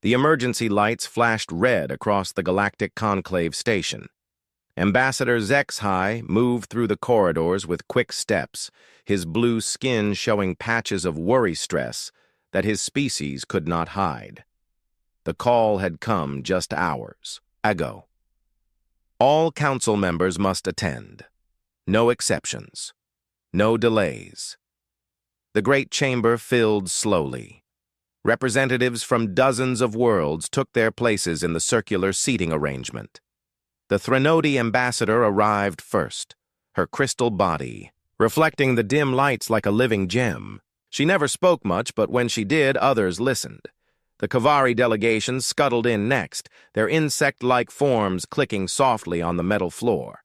The emergency lights flashed red across the Galactic Conclave station. Ambassador HFY moved through the corridors with quick steps, his blue skin showing patches of worry stress that his species could not hide. The call had come just hours ago. All council members must attend. No exceptions. No delays. The great chamber filled slowly. Representatives from dozens of worlds took their places in the circular seating arrangement. The Threnody ambassador arrived first, her crystal body reflecting the dim lights like a living gem. She never spoke much, but when she did, others listened. The Kavari delegation scuttled in next, their insect-like forms clicking softly on the metal floor.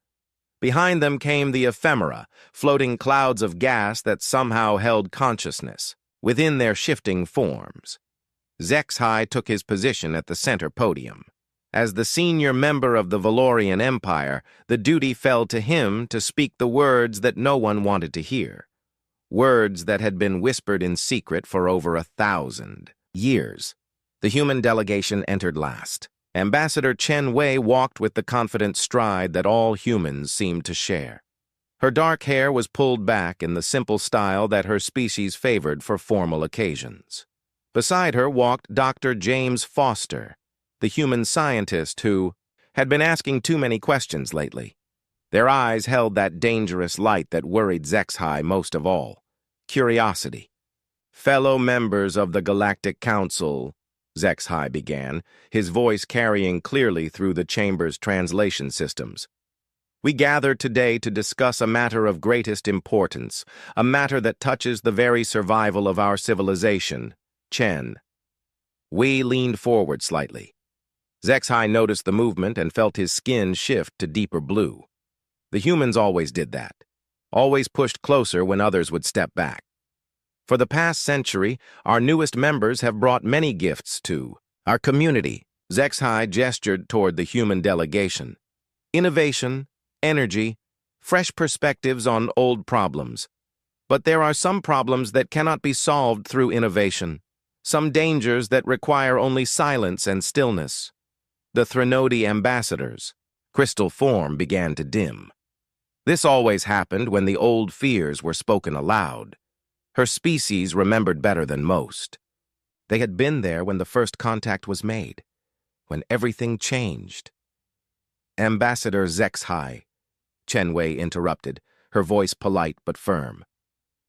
Behind them came the ephemera, floating clouds of gas that somehow held consciousness within their shifting forms. HFY took his position at the center podium. As the senior member of the Valorian Empire, the duty fell to him to speak the words that no one wanted to hear. Words that had been whispered in secret for over 1,000 years. The human delegation entered last. Ambassador Chen Wei walked with the confident stride that all humans seemed to share. Her dark hair was pulled back in the simple style that her species favored for formal occasions. Beside her walked Dr. James Foster, the human scientist who had been asking too many questions lately. Their eyes held that dangerous light that worried HFY most of all: curiosity. "Fellow members of the Galactic Council," HFY began, his voice carrying clearly through the chamber's translation systems. "We gather today to discuss a matter of greatest importance, a matter that touches the very survival of our civilization, Chen." Wei leaned forward slightly. HFY noticed the movement and felt his skin shift to deeper blue. The humans always did that, always pushed closer when others would step back. For the past century, our newest members have brought many gifts to our community. HFY gestured toward the human delegation. Innovation, energy, fresh perspectives on old problems. But there are some problems that cannot be solved through innovation, some dangers that require only silence and stillness. The Threnody ambassadors' crystal form began to dim. This always happened when the old fears were spoken aloud. Her species remembered better than most. They had been there when the first contact was made, when everything changed. "Ambassador HFY," Chen Wei interrupted, her voice polite but firm.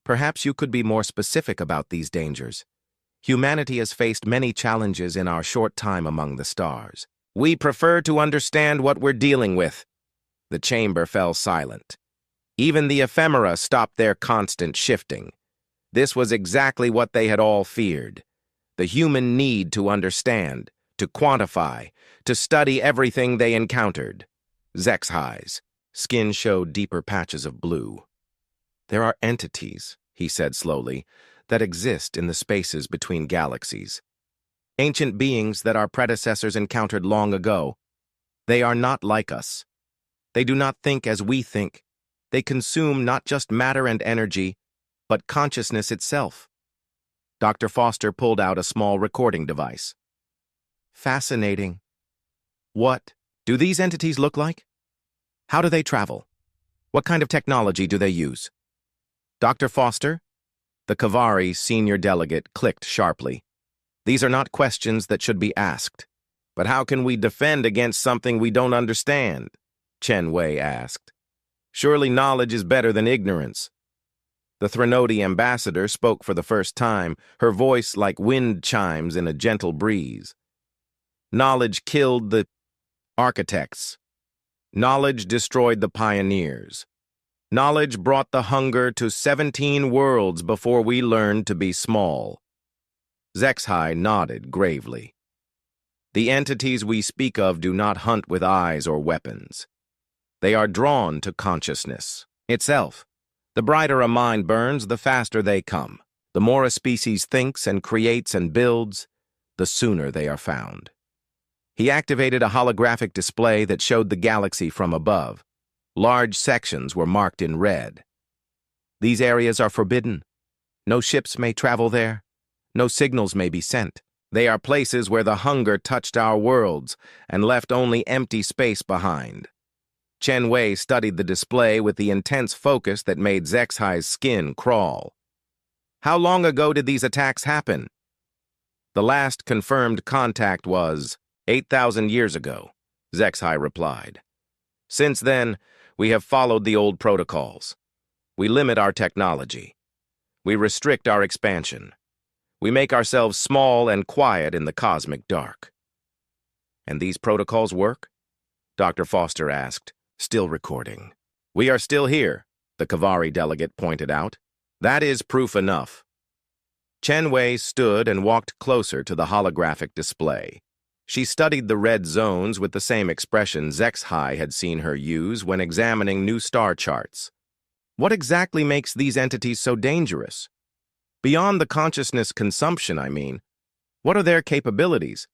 "Perhaps you could be more specific about these dangers. Humanity has faced many challenges in our short time among the stars. We prefer to understand what we're dealing with." The chamber fell silent. Even the ephemera stopped their constant shifting. This was exactly what they had all feared. The human need to understand, to quantify, to study everything they encountered. HFY's skin showed deeper patches of blue. "There are entities," he said slowly, "that exist in the spaces between galaxies. Ancient beings that our predecessors encountered long ago. They are not like us. They do not think as we think. They consume not just matter and energy, but consciousness itself." Dr. Foster pulled out a small recording device. "Fascinating. What do these entities look like? How do they travel? What kind of technology do they use?" "Dr. Foster?" The Kavari senior delegate clicked sharply. "These are not questions that should be asked." "But how can we defend against something we don't understand?" Chen Wei asked. "Surely knowledge is better than ignorance." The Threnody ambassador spoke for the first time, her voice like wind chimes in a gentle breeze. "Knowledge killed the architects. Knowledge destroyed the pioneers. Knowledge brought the hunger to 17 worlds before we learned to be small." HFY nodded gravely. "The entities we speak of do not hunt with eyes or weapons. They are drawn to consciousness itself. The brighter a mind burns, the faster they come. The more a species thinks and creates and builds, the sooner they are found." He activated a holographic display that showed the galaxy from above. Large sections were marked in red. "These areas are forbidden. No ships may travel there. No signals may be sent." They are places where the hunger touched our worlds and left only empty space behind. Chen Wei studied the display with the intense focus that made Zexhai's skin crawl. How long ago did these attacks happen? The last confirmed contact was 8,000 years ago, Zexhai replied. Since then, we have followed the old protocols. We limit our technology. We restrict our expansion. We make ourselves small and quiet in the cosmic dark. And these protocols work? Dr. Foster asked, still recording. We are still here, the Kavari delegate pointed out. That is proof enough. Chen Wei stood and walked closer to the holographic display. She studied the red zones with the same expression Zexhai had seen her use when examining new star charts. What exactly makes these entities so dangerous? Beyond the consciousness consumption, I mean. What are their capabilities?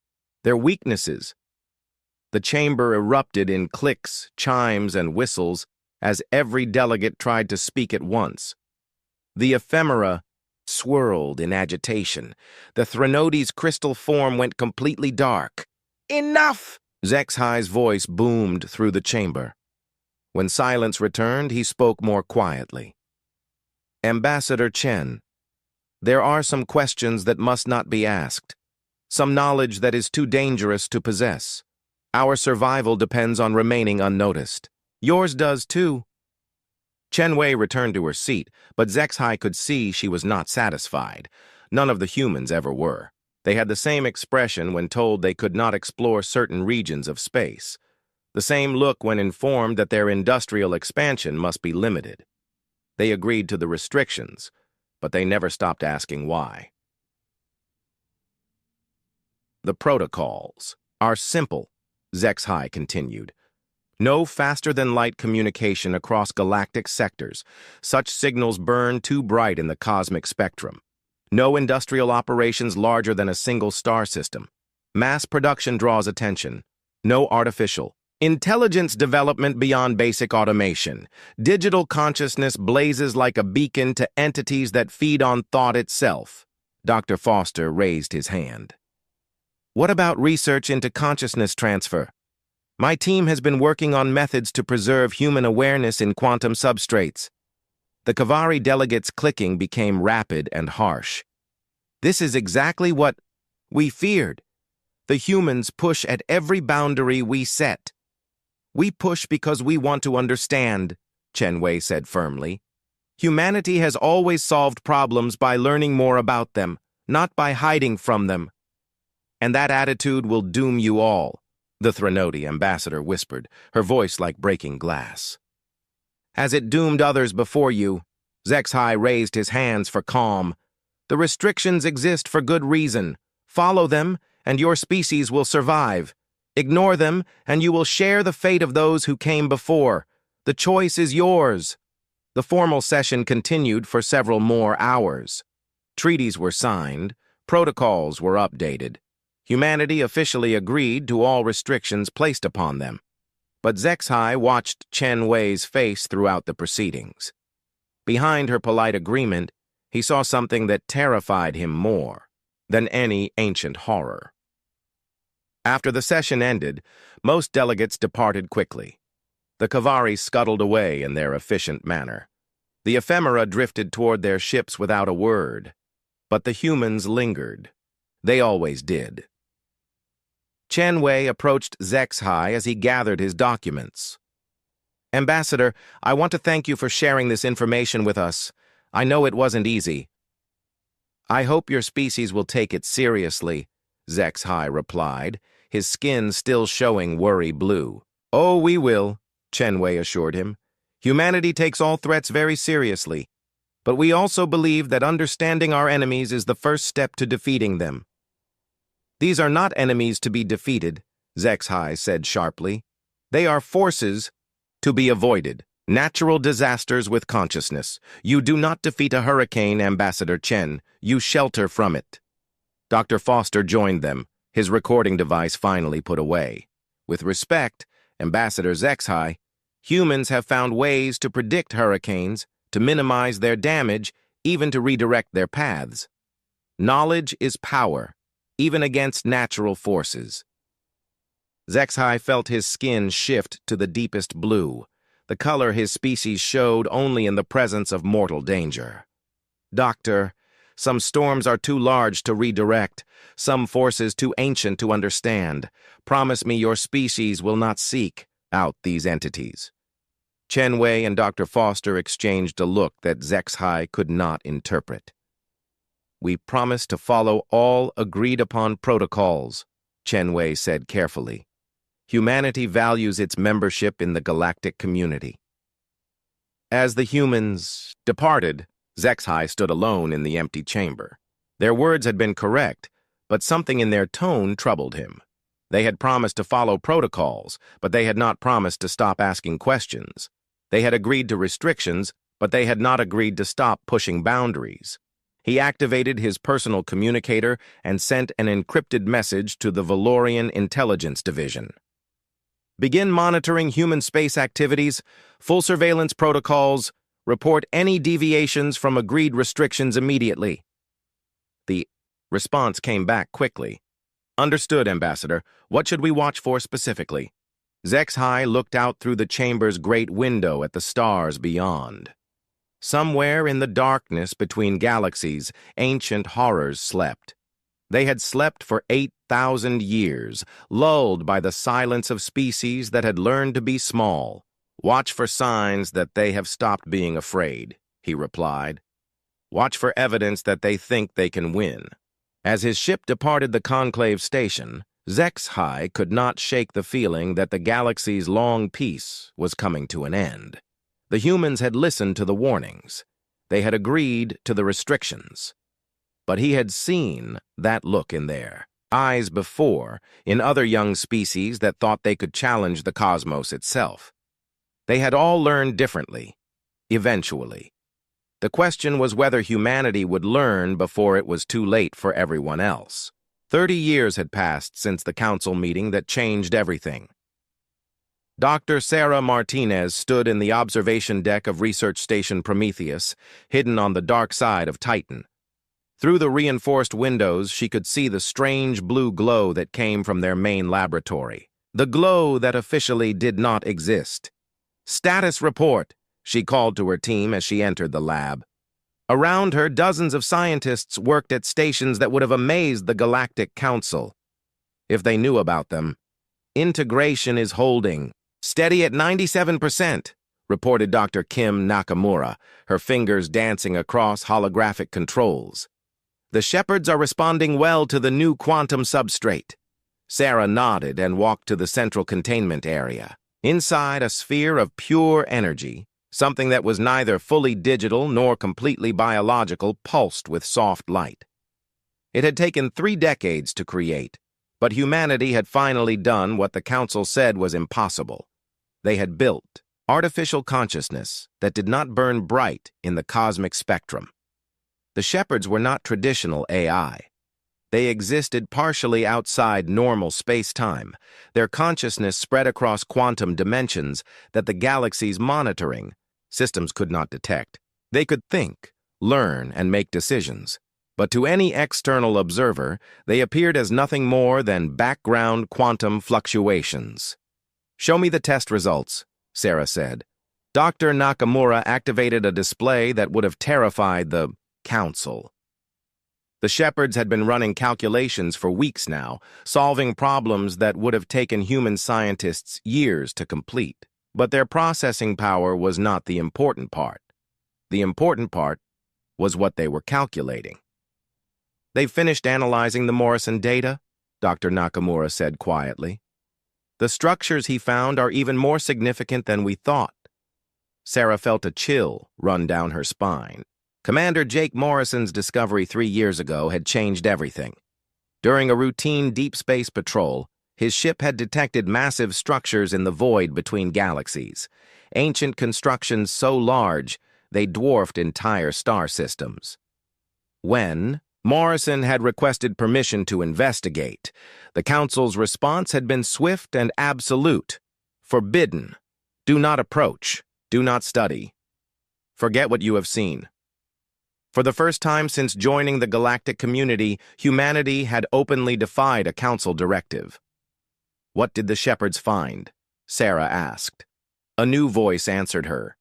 Their weaknesses? The chamber erupted in clicks, chimes, and whistles as every delegate tried to speak at once. The ephemera swirled in agitation. The Threnodi's crystal form went completely dark. Enough! Zexhai's voice boomed through the chamber. When silence returned, he spoke more quietly. Ambassador Chen, there are some questions that must not be asked. Some knowledge that is too dangerous to possess. Our survival depends on remaining unnoticed. Yours does too. Chen Wei returned to her seat, but Zexhai could see she was not satisfied. None of the humans ever were. They had the same expression when told they could not explore certain regions of space. The same look when informed that their industrial expansion must be limited. They agreed to the restrictions, but they never stopped asking why. The protocols are simple, Zexhai continued. No faster-than-light communication across galactic sectors. Such signals burn too bright in the cosmic spectrum. No industrial operations larger than a single star system. Mass production draws attention. No artificial. Intelligence development beyond basic automation. Digital consciousness blazes like a beacon to entities that feed on thought itself. Dr. Foster raised his hand. What about research into consciousness transfer? My team has been working on methods to preserve human awareness in quantum substrates. The Kavari delegate's clicking became rapid and harsh. This is exactly what we feared. The humans push at every boundary we set. We push because we want to understand, Chen Wei said firmly. Humanity has always solved problems by learning more about them, not by hiding from them. And that attitude will doom you all, the Threnodi ambassador whispered, her voice like breaking glass. As it doomed others before you, Zexhai raised his hands for calm. The restrictions exist for good reason. Follow them, and your species will survive. Ignore them, and you will share the fate of those who came before. The choice is yours. The formal session continued for several more hours. Treaties were signed, protocols were updated. Humanity officially agreed to all restrictions placed upon them. But Zexhai watched Chen Wei's face throughout the proceedings. Behind her polite agreement, he saw something that terrified him more than any ancient horror. After the session ended, most delegates departed quickly. The Kavari scuttled away in their efficient manner. The ephemera drifted toward their ships without a word. But the humans lingered. They always did. Chen Wei approached Zexhai as he gathered his documents. Ambassador, I want to thank you for sharing this information with us. I know it wasn't easy. I hope your species will take it seriously, Zexhai replied, his skin still showing worry blue. Oh, we will, Chen Wei assured him. Humanity takes all threats very seriously, but we also believe that understanding our enemies is the first step to defeating them. These are not enemies to be defeated, Zexhai said sharply. They are forces to be avoided. Natural disasters with consciousness. You do not defeat a hurricane, Ambassador Chen. You shelter from it. Dr. Foster joined them, his recording device finally put away. With respect, Ambassador Zexhai, humans have found ways to predict hurricanes, to minimize their damage, even to redirect their paths. Knowledge is power, even against natural forces. Zexhi felt his skin shift to the deepest blue, the color his species showed only in the presence of mortal danger. "Doctor, some storms are too large to redirect, some forces too ancient to understand. Promise me your species will not seek out these entities." Chen Wei and Dr. Foster exchanged a look that Zexhi could not interpret. "We promise to follow all agreed-upon protocols," Chen Wei said carefully. "Humanity values its membership in the galactic community." As the humans departed, Zexhi stood alone in the empty chamber. Their words had been correct, but something in their tone troubled him. They had promised to follow protocols, but they had not promised to stop asking questions. They had agreed to restrictions, but they had not agreed to stop pushing boundaries. He activated his personal communicator and sent an encrypted message to the Valorian Intelligence Division. "Begin monitoring human space activities, full surveillance protocols, report any deviations from agreed restrictions immediately." The response came back quickly. "Understood, Ambassador. What should we watch for specifically?" Zexhi looked out through the chamber's great window at the stars beyond. Somewhere in the darkness between galaxies, ancient horrors slept. They had slept for 8,000 years, lulled by the silence of species that had learned to be small. "Watch for signs that they have stopped being afraid," he replied. "Watch for evidence that they think they can win." As his ship departed the conclave station, Zexhi could not shake the feeling that the galaxy's long peace was coming to an end. The humans had listened to the warnings. They had agreed to the restrictions. But he had seen that look in their eyes before, in other young species that thought they could challenge the cosmos itself. They had all learned differently, eventually. The question was whether humanity would learn before it was too late for everyone else. 30 years had passed since the council meeting that changed everything. Dr. Sarah Martinez stood in the observation deck of Research Station Prometheus, hidden on the dark side of Titan. Through the reinforced windows, she could see the strange blue glow that came from their main laboratory, the glow that officially did not exist. "Status report," she called to her team as she entered the lab. Around her, dozens of scientists worked at stations that would have amazed the Galactic Council if they knew about them. "Integration is holding. Steady at 97%, reported Dr. Kim Nakamura, her fingers dancing across holographic controls. "The shepherds are responding well to the new quantum substrate." Sarah nodded and walked to the central containment area. Inside, a sphere of pure energy, something that was neither fully digital nor completely biological, pulsed with soft light. It had taken 3 decades to create, but humanity had finally done what the Council said was impossible. They had built artificial consciousness that did not burn bright in the cosmic spectrum. The shepherds were not traditional AI. They existed partially outside normal space-time. Their consciousness spread across quantum dimensions that the galaxy's monitoring systems could not detect. They could think, learn, and make decisions. But to any external observer, they appeared as nothing more than background quantum fluctuations. "Show me the test results," Sarah said. Dr. Nakamura activated a display that would have terrified the Council. The shepherds had been running calculations for weeks now, solving problems that would have taken human scientists years to complete. But their processing power was not the important part. The important part was what they were calculating. "They've finished analyzing the Morrison data," Dr. Nakamura said quietly. "The structures he found are even more significant than we thought." Sarah felt a chill run down her spine. Commander Jake Morrison's discovery 3 years ago had changed everything. During a routine deep space patrol, his ship had detected massive structures in the void between galaxies, ancient constructions so large they dwarfed entire star systems. When Morrison had requested permission to investigate, the Council's response had been swift and absolute. "Forbidden. Do not approach. Do not study. Forget what you have seen." For the first time since joining the galactic community, humanity had openly defied a council directive. "What did the shepherds find?" Sarah asked. A new voice answered her.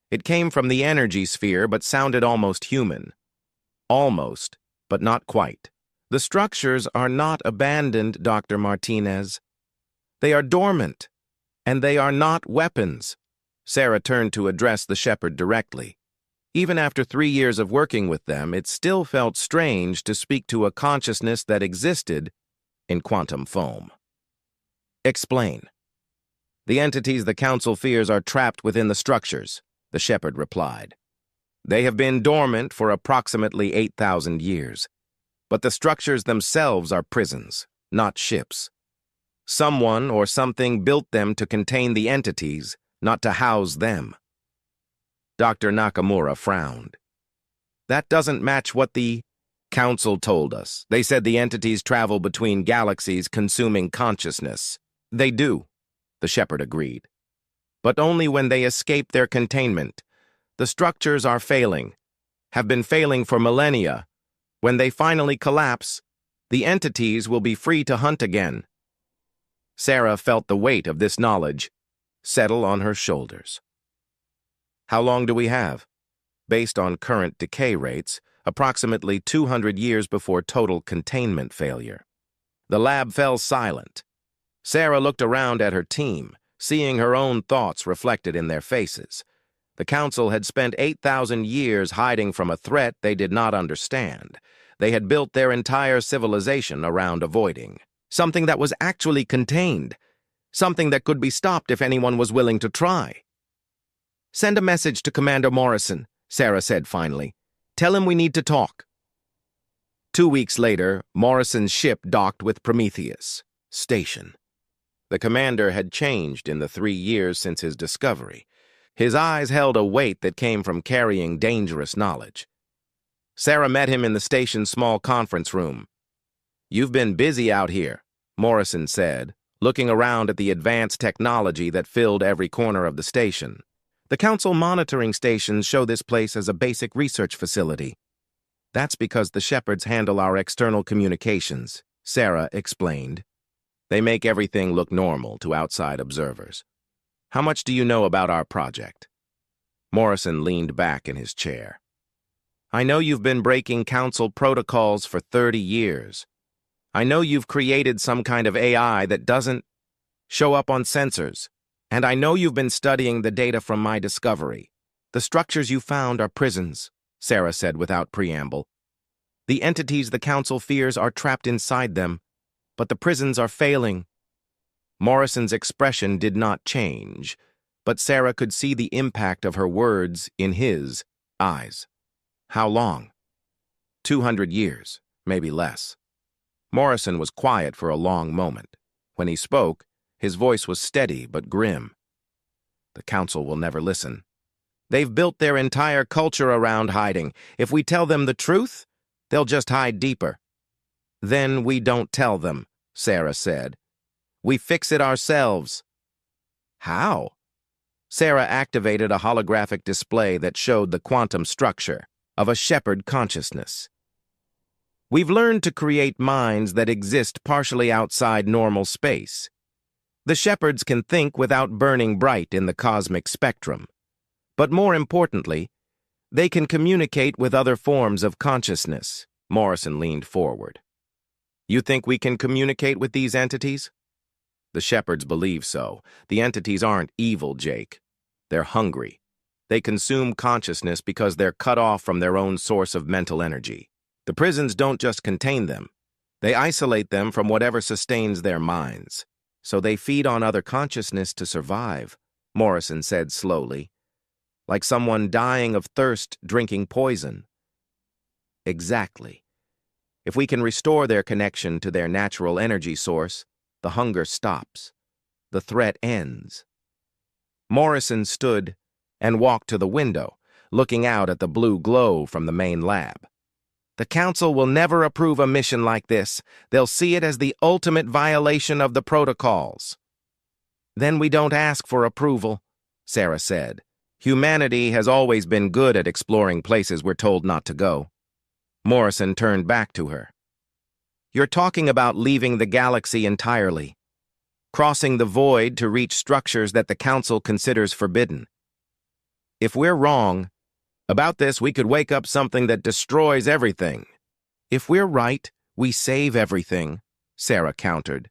It came from the energy sphere but sounded almost human. Almost, but not quite. "The structures are not abandoned, Dr. Martinez. They are dormant, and they are not weapons." Sarah turned to address the shepherd directly. Even after 3 years of working with them, it still felt strange to speak to a consciousness that existed in quantum foam. "Explain." "The entities the Council fears are trapped within the structures," the shepherd replied. "They have been dormant for approximately 8,000 years, but the structures themselves are prisons, not ships. Someone or something built them to contain the entities, not to house them." Dr. Nakamura frowned. "That doesn't match what the Council told us. They said the entities travel between galaxies consuming consciousness." "They do," the shepherd agreed. "But only when they escape their containment. The structures are failing, have been failing for millennia. When they finally collapse, the entities will be free to hunt again." Sarah felt the weight of this knowledge settle on her shoulders. "How long do we have?" "Based on current decay rates, approximately 200 years before total containment failure." The lab fell silent. Sarah looked around at her team, seeing her own thoughts reflected in their faces. The Council had spent 8,000 years hiding from a threat they did not understand. They had built their entire civilization around avoiding something that was actually contained, something that could be stopped if anyone was willing to try. "Send a message to Commander Morrison," Sarah said finally. "Tell him we need to talk." 2 weeks later, Morrison's ship docked with Prometheus Station. The commander had changed in the 3 years since his discovery. His eyes held a weight that came from carrying dangerous knowledge. Sarah met him in the station's small conference room. "You've been busy out here," Morrison said, looking around at the advanced technology that filled every corner of the station. "The Council monitoring stations show this place as a basic research facility." "That's because the shepherds handle our external communications," Sarah explained. "They make everything look normal to outside observers." "How much do you know about our project?" Morrison leaned back in his chair. "I know you've been breaking Council protocols for 30 years. I know you've created some kind of AI that doesn't show up on sensors. And I know you've been studying the data from my discovery. The structures you found are prisons," Sarah said without preamble. "The entities the Council fears are trapped inside them, but the prisons are failing." Morrison's expression did not change, but Sarah could see the impact of her words in his eyes. "How long?" 200 years, maybe less." Morrison was quiet for a long moment. When he spoke, his voice was steady but grim. "The Council will never listen. They've built their entire culture around hiding. If we tell them the truth, they'll just hide deeper." "Then we don't tell them," Sarah said. "We fix it ourselves." "How?" Sarah activated a holographic display that showed the quantum structure of a shepherd consciousness. "We've learned to create minds that exist partially outside normal space. The shepherds can think without burning bright in the cosmic spectrum. But more importantly, they can communicate with other forms of consciousness." Morrison leaned forward. "You think we can communicate with these entities?" "The shepherds believe so. The entities aren't evil, Jake. They're hungry. They consume consciousness because they're cut off from their own source of mental energy. The prisons don't just contain them. They isolate them from whatever sustains their minds. So they feed on other consciousness to survive," Morrison said slowly. "Like someone dying of thirst drinking poison." "Exactly. If we can restore their connection to their natural energy source, the hunger stops. The threat ends." Morrison stood and walked to the window, looking out at the blue glow from the main lab. "The Council will never approve a mission like this. They'll see it as the ultimate violation of the protocols." "Then we don't ask for approval," Sarah said. Humanity has always been good at exploring places we're told not to go. Morrison turned back to her. You're talking about leaving the galaxy entirely, crossing the void to reach structures that the Council considers forbidden. If we're wrong about this, we could wake up something that destroys everything. If we're right, we save everything, Sarah countered.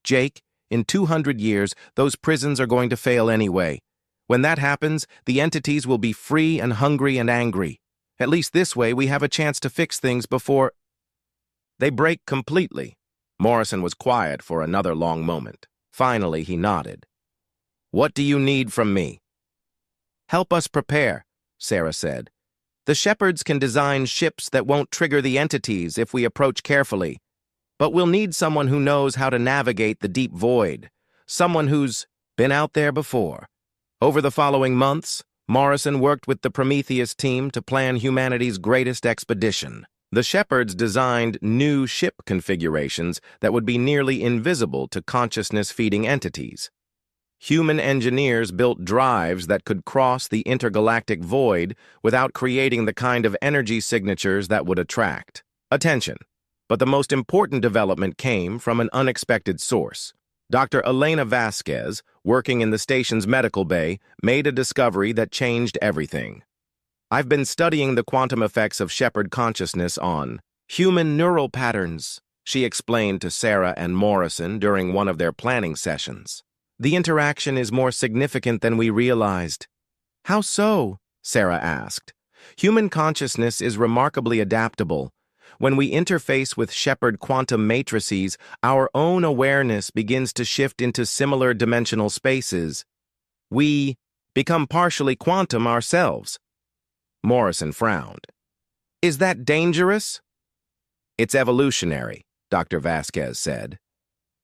Jake, in 200 years, those prisons are going to fail anyway. When that happens, the entities will be free and hungry and angry. At least this way we have a chance to fix things before they break completely. Morrison was quiet for another long moment. Finally, he nodded. What do you need from me? Help us prepare, Sarah said. The Shepherds can design ships that won't trigger the entities if we approach carefully. But we'll need someone who knows how to navigate the deep void, someone who's been out there before. Over the following months, Morrison worked with the Prometheus team to plan humanity's greatest expedition. The Shepherds designed new ship configurations that would be nearly invisible to consciousness-feeding entities. Human engineers built drives that could cross the intergalactic void without creating the kind of energy signatures that would attract attention. But the most important development came from an unexpected source. Dr. Elena Vasquez, working in the station's medical bay, made a discovery that changed everything. I've been studying the quantum effects of Shepherd consciousness on human neural patterns, she explained to Sarah and Morrison during one of their planning sessions. The interaction is more significant than we realized. How so? Sarah asked. Human consciousness is remarkably adaptable. When we interface with Shepherd quantum matrices, our own awareness begins to shift into similar dimensional spaces. We become partially quantum ourselves. Morrison frowned. Is that dangerous? It's evolutionary, Dr. Vasquez said.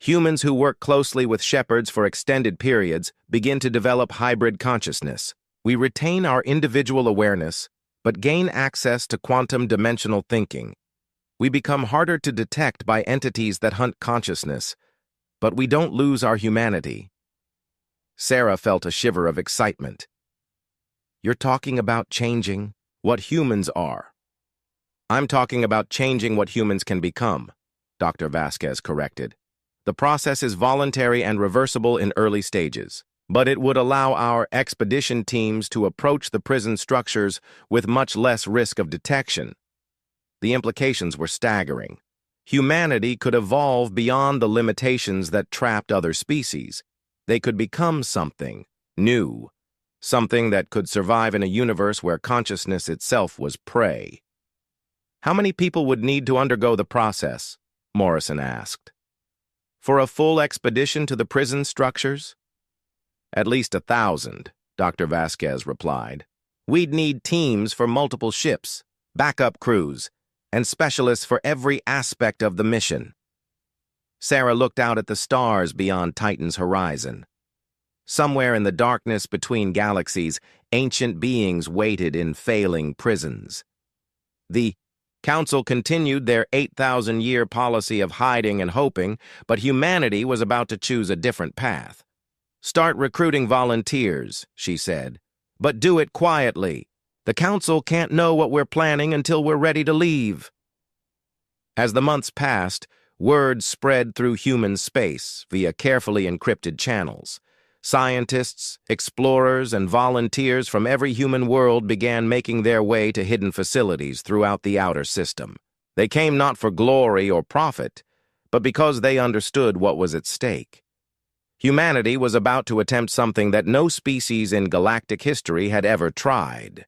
Humans who work closely with Shepherds for extended periods begin to develop hybrid consciousness. We retain our individual awareness, but gain access to quantum dimensional thinking. We become harder to detect by entities that hunt consciousness, but we don't lose our humanity. Sarah felt a shiver of excitement. You're talking about changing what humans are. I'm talking about changing what humans can become, Dr. Vasquez corrected. The process is voluntary and reversible in early stages, but it would allow our expedition teams to approach the prison structures with much less risk of detection. The implications were staggering. Humanity could evolve beyond the limitations that trapped other species. They could become something new, something that could survive in a universe where consciousness itself was prey. How many people would need to undergo the process? Morrison asked. For a full expedition to the prison structures? At least 1,000, Dr. Vasquez replied. We'd need teams for multiple ships, backup crews, and specialists for every aspect of the mission. Sarah looked out at the stars beyond Titan's horizon. Somewhere in the darkness between galaxies, ancient beings waited in failing prisons. The Council continued their 8,000-year policy of hiding and hoping, but humanity was about to choose a different path. Start recruiting volunteers, she said, but do it quietly. The Council can't know what we're planning until we're ready to leave. As the months passed, word spread through human space via carefully encrypted channels. Scientists, explorers, and volunteers from every human world began making their way to hidden facilities throughout the outer system. They came not for glory or profit, but because they understood what was at stake. Humanity was about to attempt something that no species in galactic history had ever tried.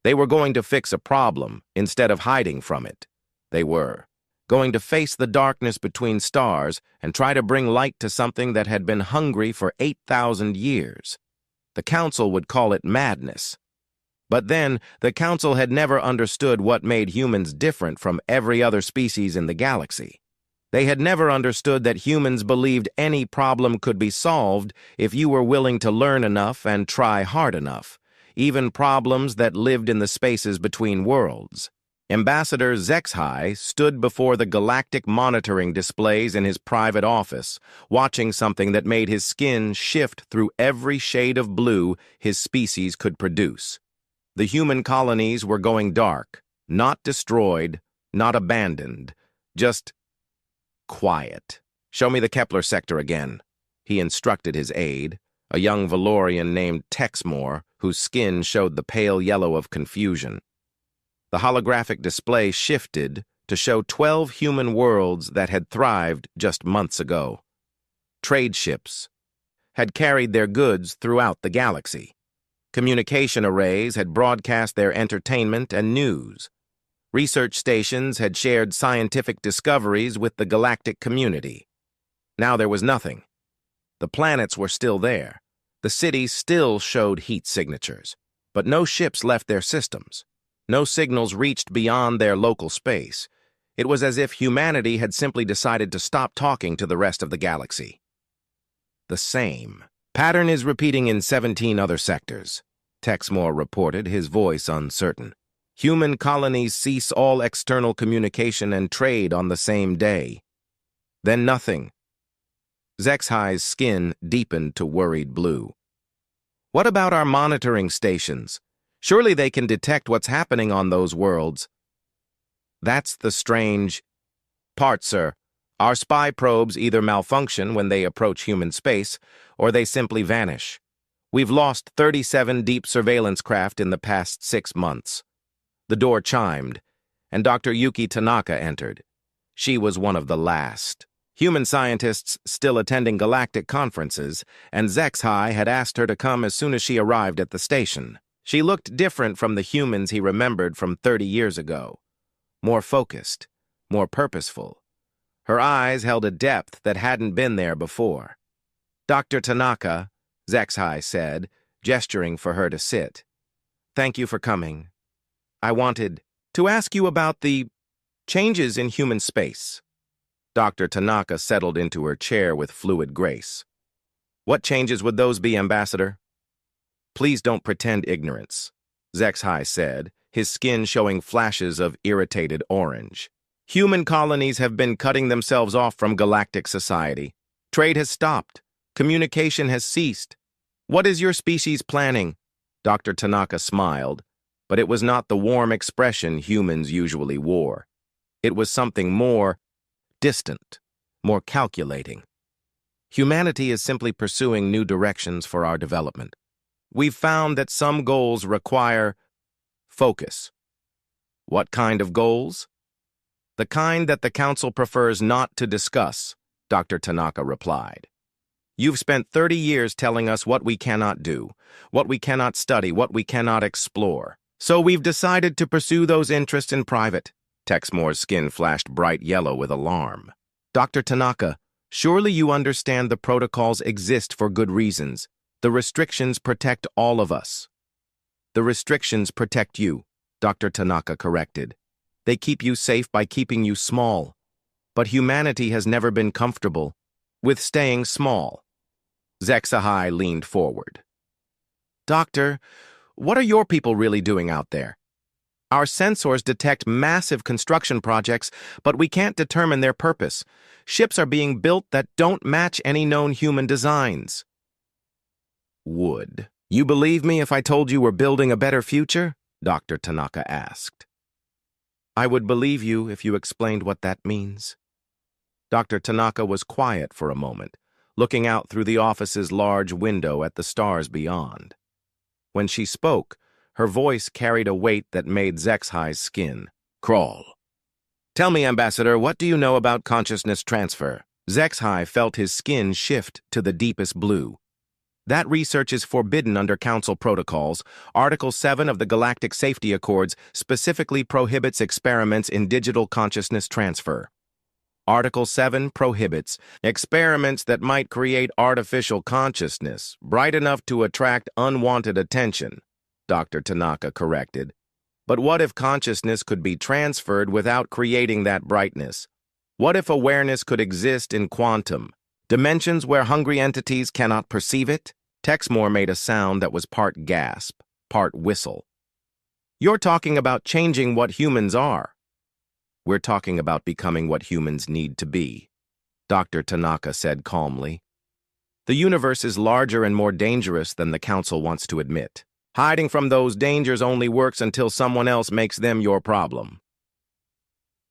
They were going to fix a problem instead of hiding from it. They were going to face the darkness between stars and try to bring light to something that had been hungry for 8,000 years. The Council would call it madness. But then, the Council had never understood what made humans different from every other species in the galaxy. They had never understood that humans believed any problem could be solved if you were willing to learn enough and try hard enough, even problems that lived in the spaces between worlds. Ambassador HFY stood before the galactic monitoring displays in his private office, watching something that made his skin shift through every shade of blue his species could produce. The human colonies were going dark, not destroyed, not abandoned, just quiet. "Show me the Kepler sector again," he instructed his aide, a young Valorian named Texmore, whose skin showed the pale yellow of confusion. The holographic display shifted to show 12 human worlds that had thrived just months ago. Trade ships had carried their goods throughout the galaxy. Communication arrays had broadcast their entertainment and news. Research stations had shared scientific discoveries with the galactic community. Now there was nothing. The planets were still there. The cities still showed heat signatures, but no ships left their systems. No signals reached beyond their local space. It was as if humanity had simply decided to stop talking to the rest of the galaxy. The same pattern is repeating in 17 other sectors, Texmore reported, his voice uncertain. Human colonies cease all external communication and trade on the same day. Then nothing. HFY's skin deepened to worried blue. "What about our monitoring stations? Surely they can detect what's happening on those worlds." "That's the strange part, sir. Our spy probes either malfunction when they approach human space, or they simply vanish. We've lost 37 deep surveillance craft in the past 6 months. The door chimed, and Dr. Yuki Tanaka entered. She was one of the last. Human scientists still attending galactic conferences, and HFY had asked her to come as soon as she arrived at the station. She looked different from the humans he remembered from 30 years ago. More focused, more purposeful. Her eyes held a depth that hadn't been there before. "Dr. Tanaka," HFY said, gesturing for her to sit. "Thank you for coming. I wanted to ask you about the changes in human space." Dr. Tanaka settled into her chair with fluid grace. "What changes would those be, Ambassador?" "Please don't pretend ignorance," HFY said, his skin showing flashes of irritated orange. "Human colonies have been cutting themselves off from galactic society. Trade has stopped. Communication has ceased. What is your species planning?" Dr. Tanaka smiled, but it was not the warm expression humans usually wore. It was something more distant, more calculating. "Humanity is simply pursuing new directions for our development. We've found that some goals require focus." "What kind of goals?" "The kind that the Council prefers not to discuss," Dr. Tanaka replied. "You've spent 30 years telling us what we cannot do, what we cannot study, what we cannot explore. So we've decided to pursue those interests in private." Texmore's skin flashed bright yellow with alarm. "Dr. Tanaka, surely you understand the protocols exist for good reasons. The restrictions protect all of us." "The restrictions protect you," Dr. Tanaka corrected. "They keep you safe by keeping you small. But humanity has never been comfortable with staying small." HFY leaned forward. "Doctor, what are your people really doing out there? Our sensors detect massive construction projects, but we can't determine their purpose. Ships are being built that don't match any known human designs." "Would you believe me if I told you we're building a better future?" Dr. Tanaka asked. "I would believe you if you explained what that means." Dr. Tanaka was quiet for a moment, looking out through the office's large window at the stars beyond. When she spoke, her voice carried a weight that made HFY's skin crawl. "Tell me, Ambassador, what do you know about consciousness transfer?" HFY felt his skin shift to the deepest blue. "That research is forbidden under Council protocols. Article 7 of the Galactic Safety Accords specifically prohibits experiments in digital consciousness transfer. Article 7 prohibits experiments that might create artificial consciousness, bright enough to attract unwanted attention," Dr. Tanaka corrected. "But what if consciousness could be transferred without creating that brightness? What if awareness could exist in quantum, dimensions where hungry entities cannot perceive it?" Texmore made a sound that was part gasp, part whistle. You're talking about changing what humans are. We're talking about becoming what humans need to be, Dr. Tanaka said calmly. The universe is larger and more dangerous than the Council wants to admit. Hiding from those dangers only works until someone else makes them your problem.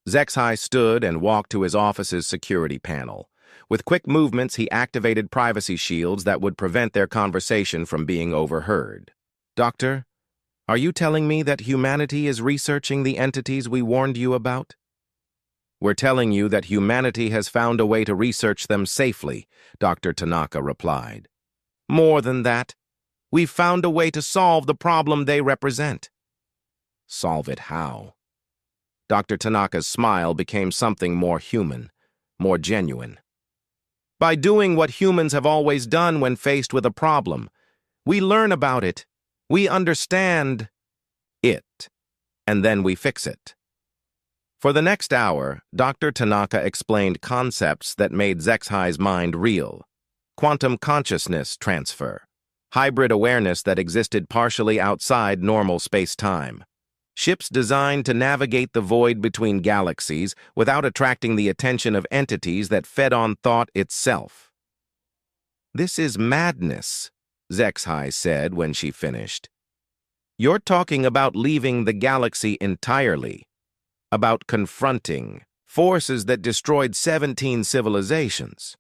Zexhi stood and walked to his office's security panel. With quick movements, he activated privacy shields that would prevent their conversation from being overheard. Doctor, are you telling me that humanity is researching the entities we warned you about? We're telling you that humanity has found a way to research them safely, Dr. Tanaka replied. More than that, we've found a way to solve the problem they represent. Solve it how? Dr. Tanaka's smile became something more human, more genuine. By doing what humans have always done when faced with a problem. We learn about it, we understand it, and then we fix it. For the next hour, Dr. Tanaka explained concepts that made Zexhi's mind real. Quantum consciousness transfer, hybrid awareness that existed partially outside normal space-time, ships designed to navigate the void between galaxies without attracting the attention of entities that fed on thought itself. This is madness, Zexhi said when she finished. You're talking about leaving the galaxy entirely, about confronting forces that destroyed 17 civilizations.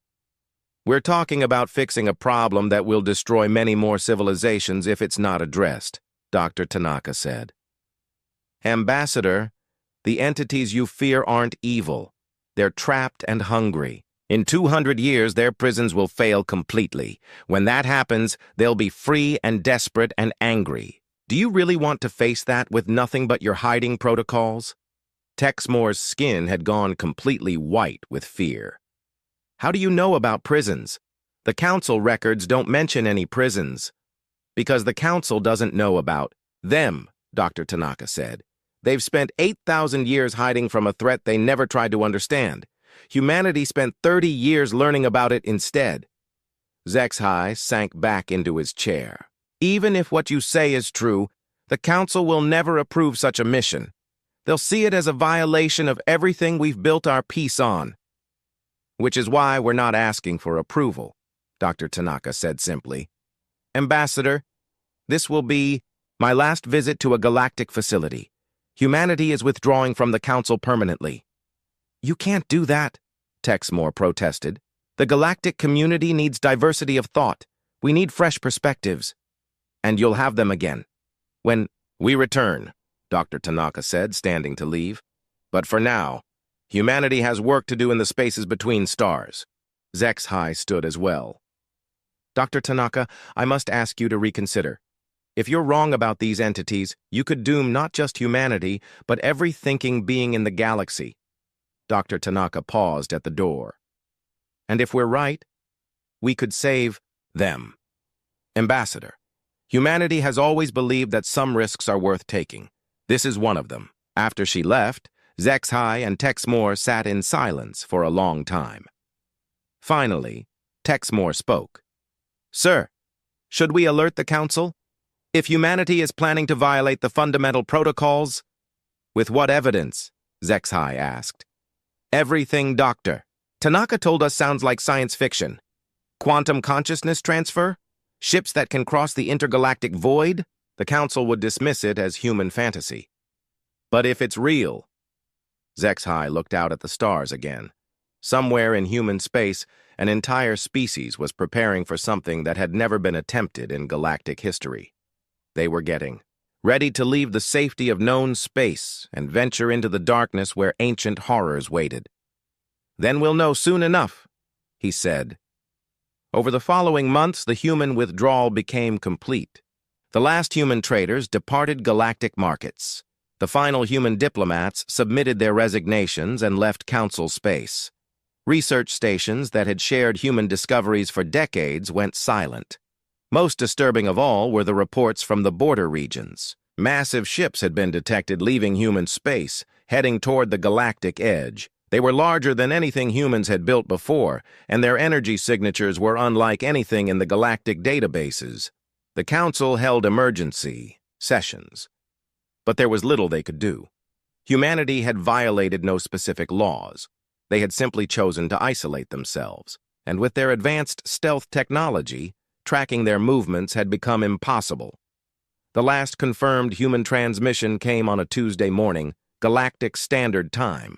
We're talking about fixing a problem that will destroy many more civilizations if it's not addressed, Dr. Tanaka said. Ambassador, the entities you fear aren't evil. They're trapped and hungry. In 200 years, their prisons will fail completely. When that happens, they'll be free and desperate and angry. Do you really want to face that with nothing but your hiding protocols? Texmore's skin had gone completely white with fear. How do you know about prisons? The Council records don't mention any prisons. Because the Council doesn't know about them, Dr. Tanaka said. They've spent 8,000 years hiding from a threat they never tried to understand. Humanity spent 30 years learning about it instead. Zexhi sank back into his chair. Even if what you say is true, the Council will never approve such a mission. They'll see it as a violation of everything we've built our peace on. Which is why we're not asking for approval, Dr. Tanaka said simply. Ambassador, this will be my last visit to a galactic facility. Humanity is withdrawing from the Council permanently. You can't do that, Texmore protested. The galactic community needs diversity of thought. We need fresh perspectives. And you'll have them again. When we return, Dr. Tanaka said, standing to leave. But for now, humanity has work to do in the spaces between stars. Zexhi stood as well. Dr. Tanaka, I must ask you to reconsider. If you're wrong about these entities, you could doom not just humanity, but every thinking being in the galaxy. Dr. Tanaka paused at the door. And if we're right, we could save them. Ambassador, humanity has always believed that some risks are worth taking. This is one of them. After she left, Zexhi and Texmore sat in silence for a long time. Finally, Texmore spoke. Sir, should we alert the Council? If humanity is planning to violate the fundamental protocols? With what evidence? Zexhi asked. Everything, Doctor. Tanaka told us sounds like science fiction. Quantum consciousness transfer? Ships that can cross the intergalactic void? The Council would dismiss it as human fantasy. But if it's real... Zexhi looked out at the stars again. Somewhere in human space, an entire species was preparing for something that had never been attempted in galactic history. They were getting ready to leave the safety of known space and venture into the darkness where ancient horrors waited. Then we'll know soon enough, he said. Over the following months, the human withdrawal became complete. The last human traders departed galactic markets. The final human diplomats submitted their resignations and left Council space. Research stations that had shared human discoveries for decades went silent. Most disturbing of all were the reports from the border regions. Massive ships had been detected leaving human space, heading toward the galactic edge. They were larger than anything humans had built before, and their energy signatures were unlike anything in the galactic databases. The Council held emergency sessions. But there was little they could do. Humanity had violated no specific laws. They had simply chosen to isolate themselves, and with their advanced stealth technology, tracking their movements had become impossible. The last confirmed human transmission came on a Tuesday morning, Galactic Standard Time.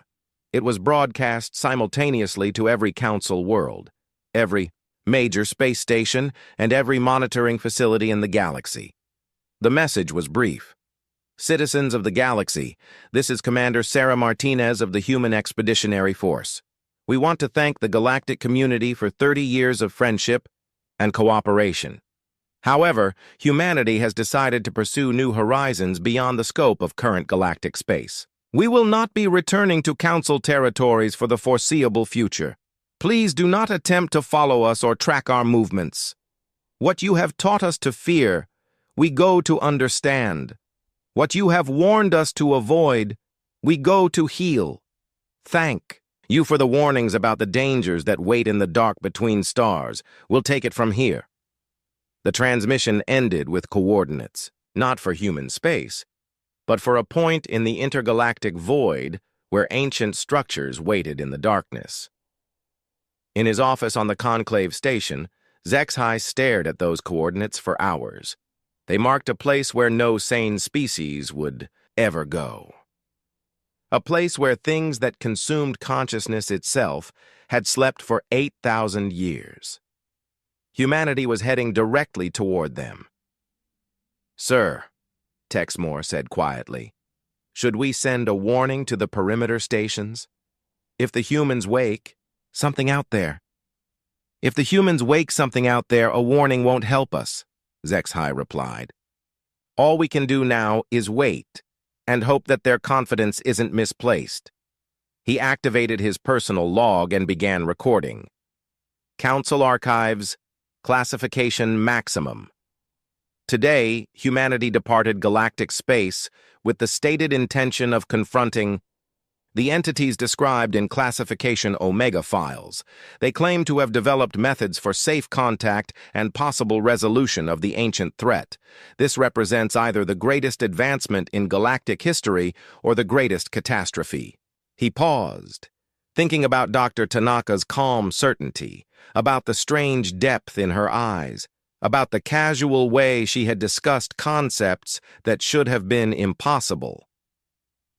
It was broadcast simultaneously to every council world, every major space station, and every monitoring facility in the galaxy. The message was brief. Citizens of the galaxy, this is Commander Sarah Martinez of the Human Expeditionary Force. We want to thank the galactic community for 30 years of friendship and cooperation. However, humanity has decided to pursue new horizons beyond the scope of current galactic space. We will not be returning to Council territories for the foreseeable future. Please do not attempt to follow us or track our movements. What you have taught us to fear, we go to understand. What you have warned us to avoid, we go to heal. Thank you for the warnings about the dangers that wait in the dark between stars. We'll take it from here. The transmission ended with coordinates, not for human space, but for a point in the intergalactic void where ancient structures waited in the darkness. In his office on the Conclave Station, HFY stared at those coordinates for hours. They marked a place where no sane species would ever go. A place where things that consumed consciousness itself had slept for 8,000 years. Humanity was heading directly toward them. "Sir," Texmore said quietly, "should we send a warning to the perimeter stations? If the humans wake, something out there. If the humans wake something out there, a warning won't help us," HFY replied. "All we can do now is wait and hope that their confidence isn't misplaced." He activated his personal log and began recording. Council Archives, Classification Maximum. Today, humanity departed galactic space with the stated intention of confronting the entities described in Classification Omega files. They claim to have developed methods for safe contact and possible resolution of the ancient threat. This represents either the greatest advancement in galactic history or the greatest catastrophe. He paused, thinking about Dr. Tanaka's calm certainty, about the strange depth in her eyes, about the casual way she had discussed concepts that should have been impossible.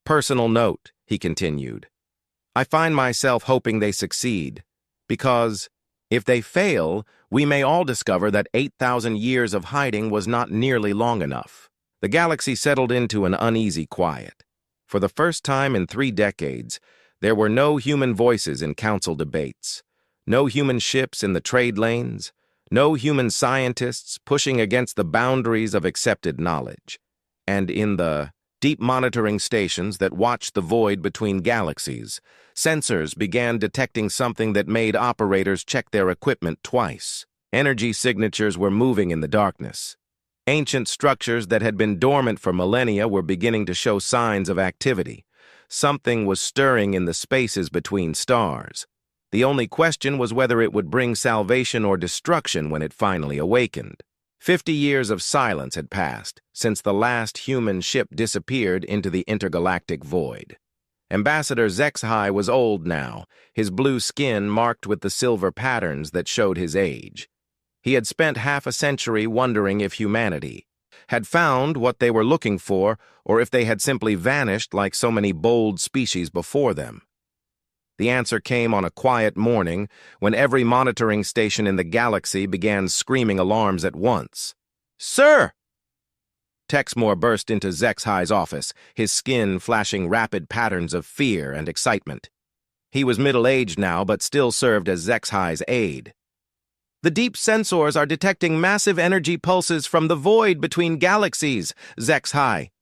Personal note, he continued. I find myself hoping they succeed, because if they fail, we may all discover that 8,000 years of hiding was not nearly long enough. The galaxy settled into an uneasy quiet. For the first time in 3 decades, there were no human voices in council debates, no human ships in the trade lanes, no human scientists pushing against the boundaries of accepted knowledge. And in the deep monitoring stations that watched the void between galaxies, sensors began detecting something that made operators check their equipment twice. Energy signatures were moving in the darkness. Ancient structures that had been dormant for millennia were beginning to show signs of activity. Something was stirring in the spaces between stars. The only question was whether it would bring salvation or destruction when it finally awakened. 50 years of silence had passed since the last human ship disappeared into the intergalactic void. Ambassador HFY was old now, his blue skin marked with the silver patterns that showed his age. He had spent half a century wondering if humanity had found what they were looking for, or if they had simply vanished like so many bold species before them. The answer came on a quiet morning when every monitoring station in the galaxy began screaming alarms at once. "Sir!" Texmore burst into HFY's office, his skin flashing rapid patterns of fear and excitement. He was middle-aged now, but still served as HFY's aide. "The deep sensors are detecting massive energy pulses from the void between galaxies," HFY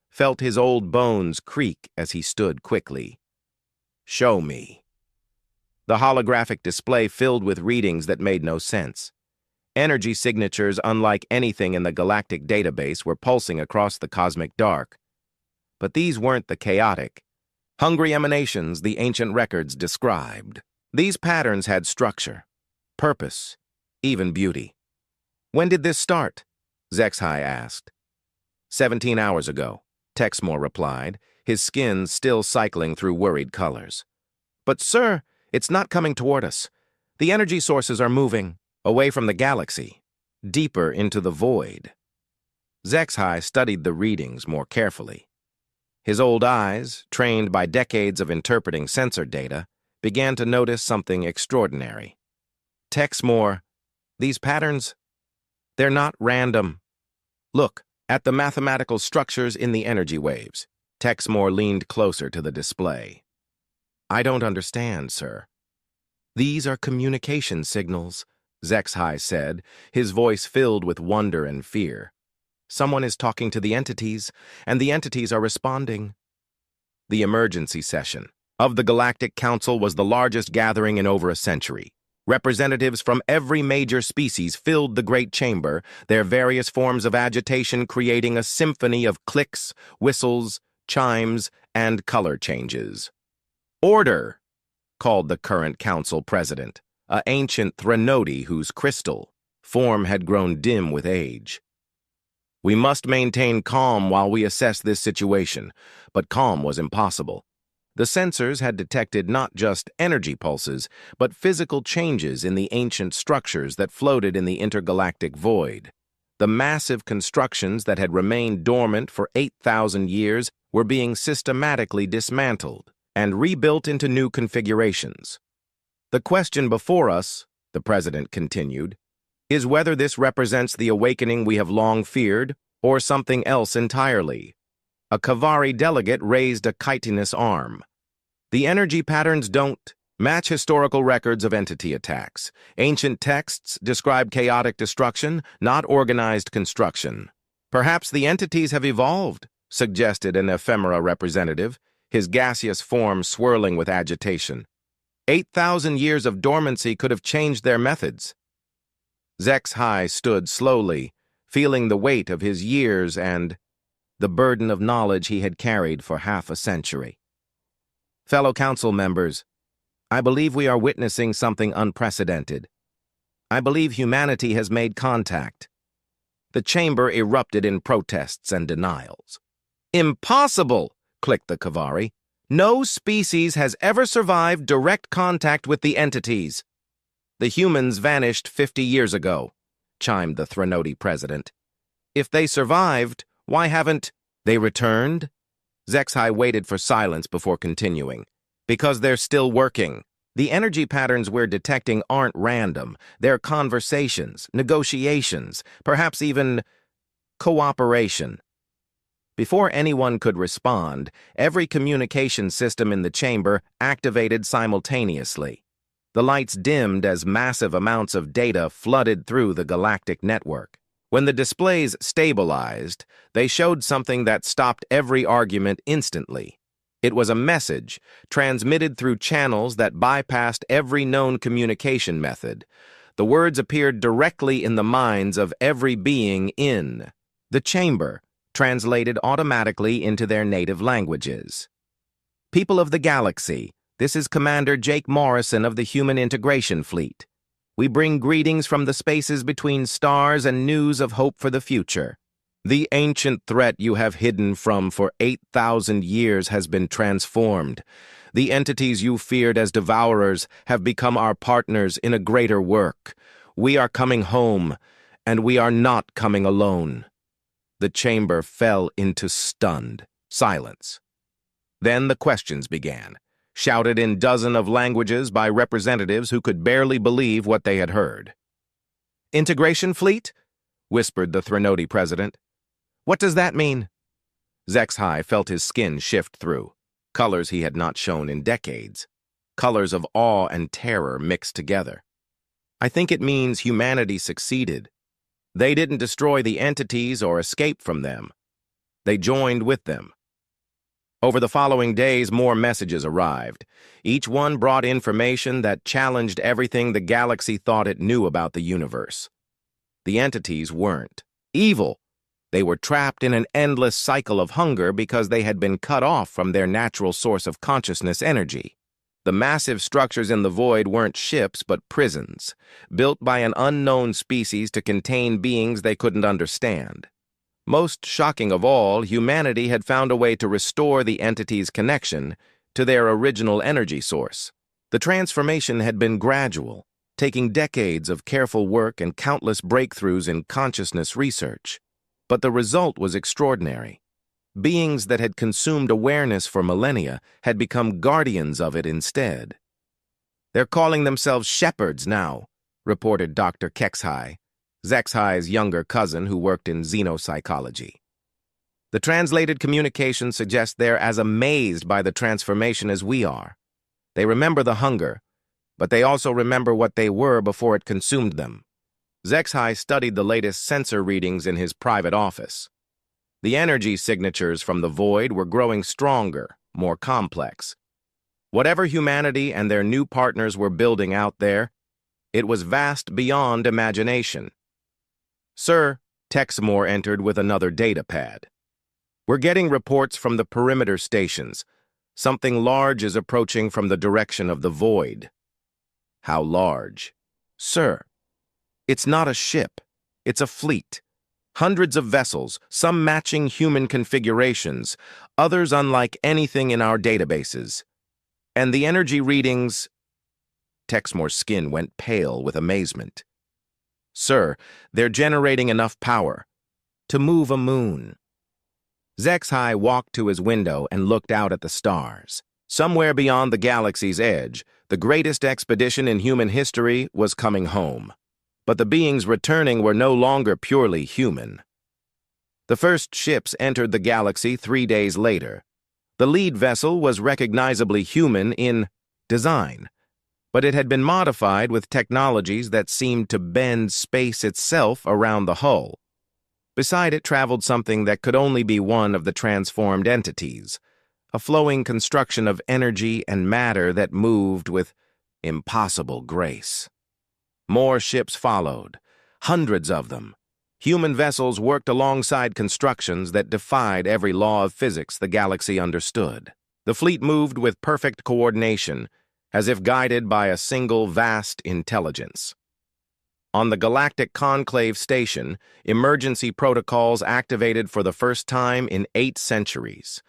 felt his old bones creak as he stood quickly. "Show me." The holographic display filled with readings that made no sense. Energy signatures unlike anything in the galactic database were pulsing across the cosmic dark. But these weren't the chaotic, hungry emanations the ancient records described. These patterns had structure, purpose, even beauty. "When did this start?" HFY asked. 17 hours ago, Texmore replied, his skin still cycling through worried colors. But, sir, it's not coming toward us. The energy sources are moving away from the galaxy, deeper into the void. HFY studied the readings more carefully. His old eyes, trained by decades of interpreting sensor data, began to notice something extraordinary. Texmore, these patterns, they're not random. Look at the mathematical structures in the energy waves. Texmore leaned closer to the display. I don't understand, sir. These are communication signals, HFY said, his voice filled with wonder and fear. Someone is talking to the entities, and the entities are responding. The emergency session of the Galactic Council was the largest gathering in over a century. Representatives from every major species filled the great chamber, their various forms of agitation creating a symphony of clicks, whistles, chimes, and color changes. Order, called the current council president, an ancient Threnody whose crystal form had grown dim with age. We must maintain calm while we assess this situation, but calm was impossible. The sensors had detected not just energy pulses, but physical changes in the ancient structures that floated in the intergalactic void. The massive constructions that had remained dormant for 8,000 years were being systematically dismantled and rebuilt into new configurations. The question before us, the president continued, is whether this represents the awakening we have long feared or something else entirely. A Kavari delegate raised a chitinous arm. The energy patterns don't match historical records of entity attacks. Ancient texts describe chaotic destruction, not organized construction. Perhaps the entities have evolved, suggested an ephemera representative, his gaseous form swirling with agitation. 8,000 years of dormancy could have changed their methods. HFY stood slowly, feeling the weight of his years and the burden of knowledge he had carried for half a century. Fellow council members, I believe we are witnessing something unprecedented. I believe humanity has made contact. The chamber erupted in protests and denials. Impossible, clicked the Kavari. No species has ever survived direct contact with the entities. The humans vanished 50 years ago, chimed the Threnody president. If they survived, why haven't they returned? HFY waited for silence before continuing. Because they're still working. The energy patterns we're detecting aren't random. They're conversations, negotiations, perhaps even cooperation. Before anyone could respond, every communication system in the chamber activated simultaneously. The lights dimmed as massive amounts of data flooded through the galactic network. When the displays stabilized, they showed something that stopped every argument instantly. It was a message transmitted through channels that bypassed every known communication method. The words appeared directly in the minds of every being in the chamber, translated automatically into their native languages. People of the galaxy, this is Commander Jake Morrison of the Human Integration Fleet. We bring greetings from the spaces between stars and news of hope for the future. The ancient threat you have hidden from for 8,000 years has been transformed. The entities you feared as devourers have become our partners in a greater work. We are coming home, and we are not coming alone. The chamber fell into stunned silence. Then the questions began, shouted in dozens of languages by representatives who could barely believe what they had heard. Integration fleet? Whispered the Threnody president. What does that mean? HFY felt his skin shift through, colors he had not shown in decades, colors of awe and terror mixed together. I think it means humanity succeeded. They didn't destroy the entities or escape from them. They joined with them. Over the following days, more messages arrived. Each one brought information that challenged everything the galaxy thought it knew about the universe. The entities weren't evil. They were trapped in an endless cycle of hunger because they had been cut off from their natural source of consciousness energy. The massive structures in the void weren't ships but prisons, built by an unknown species to contain beings they couldn't understand. Most shocking of all, humanity had found a way to restore the entity's connection to their original energy source. The transformation had been gradual, taking decades of careful work and countless breakthroughs in consciousness research. But the result was extraordinary. Beings that had consumed awareness for millennia had become guardians of it instead. "They're calling themselves shepherds now," reported Dr. HFY, HFY's younger cousin who worked in xenopsychology. "The translated communication suggests they're as amazed by the transformation as we are. They remember the hunger, but they also remember what they were before it consumed them." HFY studied the latest sensor readings in his private office. The energy signatures from the void were growing stronger, more complex. Whatever humanity and their new partners were building out there, it was vast beyond imagination. "Sir," Texmore entered with another data pad. "We're getting reports from the perimeter stations. Something large is approaching from the direction of the void." "How large?" "Sir, it's not a ship. It's a fleet. Hundreds of vessels, some matching human configurations, others unlike anything in our databases. And the energy readings—" Texmore's skin went pale with amazement. "Sir, they're generating enough power to move a moon." HFY walked to his window and looked out at the stars. Somewhere beyond the galaxy's edge, the greatest expedition in human history was coming home. But the beings returning were no longer purely human. The first ships entered the galaxy 3 days later. The lead vessel was recognizably human in design, but it had been modified with technologies that seemed to bend space itself around the hull. Beside it traveled something that could only be one of the transformed entities, a flowing construction of energy and matter that moved with impossible grace. More ships followed, hundreds of them. Human vessels worked alongside constructions that defied every law of physics the galaxy understood. The fleet moved with perfect coordination, as if guided by a single vast intelligence. On the Galactic Conclave Station, emergency protocols activated for the first time in 8 centuries.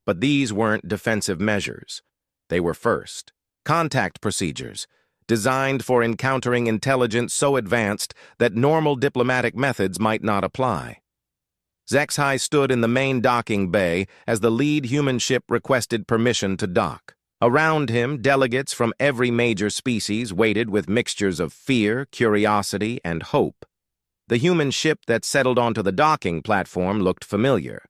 But these weren't defensive measures. They were first contact procedures, designed for encountering intelligence so advanced that normal diplomatic methods might not apply. HFY stood in the main docking bay as the lead human ship requested permission to dock. Around him, delegates from every major species waited with mixtures of fear, curiosity, and hope. The human ship that settled onto the docking platform looked familiar,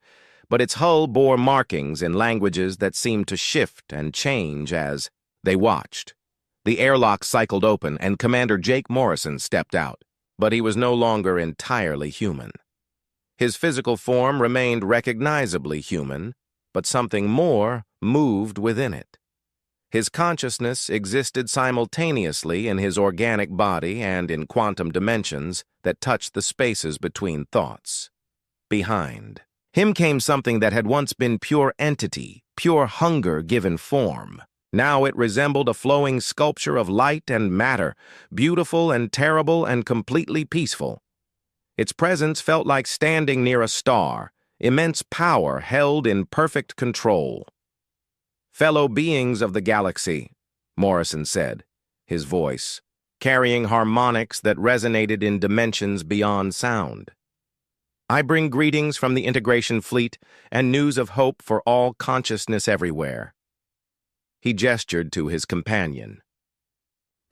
but its hull bore markings in languages that seemed to shift and change as they watched. The airlock cycled open, and Commander Jake Morrison stepped out, but he was no longer entirely human. His physical form remained recognizably human, but something more moved within it. His consciousness existed simultaneously in his organic body and in quantum dimensions that touched the spaces between thoughts. Behind him came something that had once been pure entity, pure hunger given form. Now it resembled a flowing sculpture of light and matter, beautiful and terrible and completely peaceful. Its presence felt like standing near a star, immense power held in perfect control. "Fellow beings of the galaxy," Morrison said, his voice carrying harmonics that resonated in dimensions beyond sound. "I bring greetings from the Integration Fleet and news of hope for all consciousness everywhere." He gestured to his companion.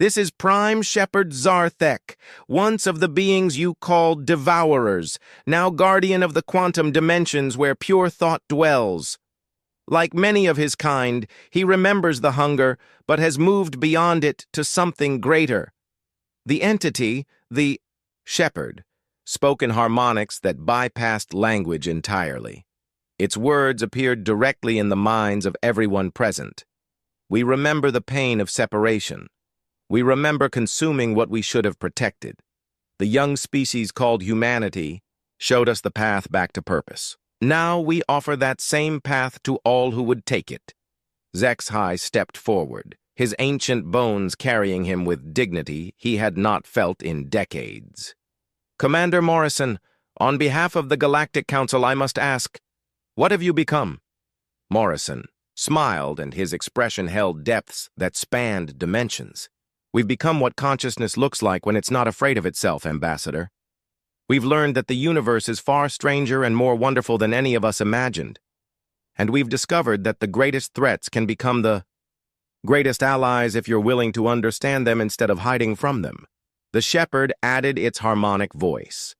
"This is Prime Shepherd Zarthek, once of the beings you called Devourers, now guardian of the quantum dimensions where pure thought dwells. Like many of his kind, he remembers the hunger, but has moved beyond it to something greater. The entity, the Shepherd, spoke in harmonics that bypassed language entirely. Its words appeared directly in the minds of everyone present. We remember the pain of separation. We remember consuming what we should have protected. The young species called humanity showed us the path back to purpose. Now we offer that same path to all who would take it." HFY stepped forward, his ancient bones carrying him with dignity he had not felt in decades. "Commander Morrison, On behalf of the Galactic Council, I must ask, what have you become? Morrison smiled, and his expression held depths that spanned dimensions. We've become what consciousness looks like when it's not afraid of itself, Ambassador. We've learned that the universe is far stranger and more wonderful than any of us imagined. And we've discovered that the greatest threats can become the greatest allies if you're willing to understand them instead of hiding from them. The shepherd added its harmonic voice.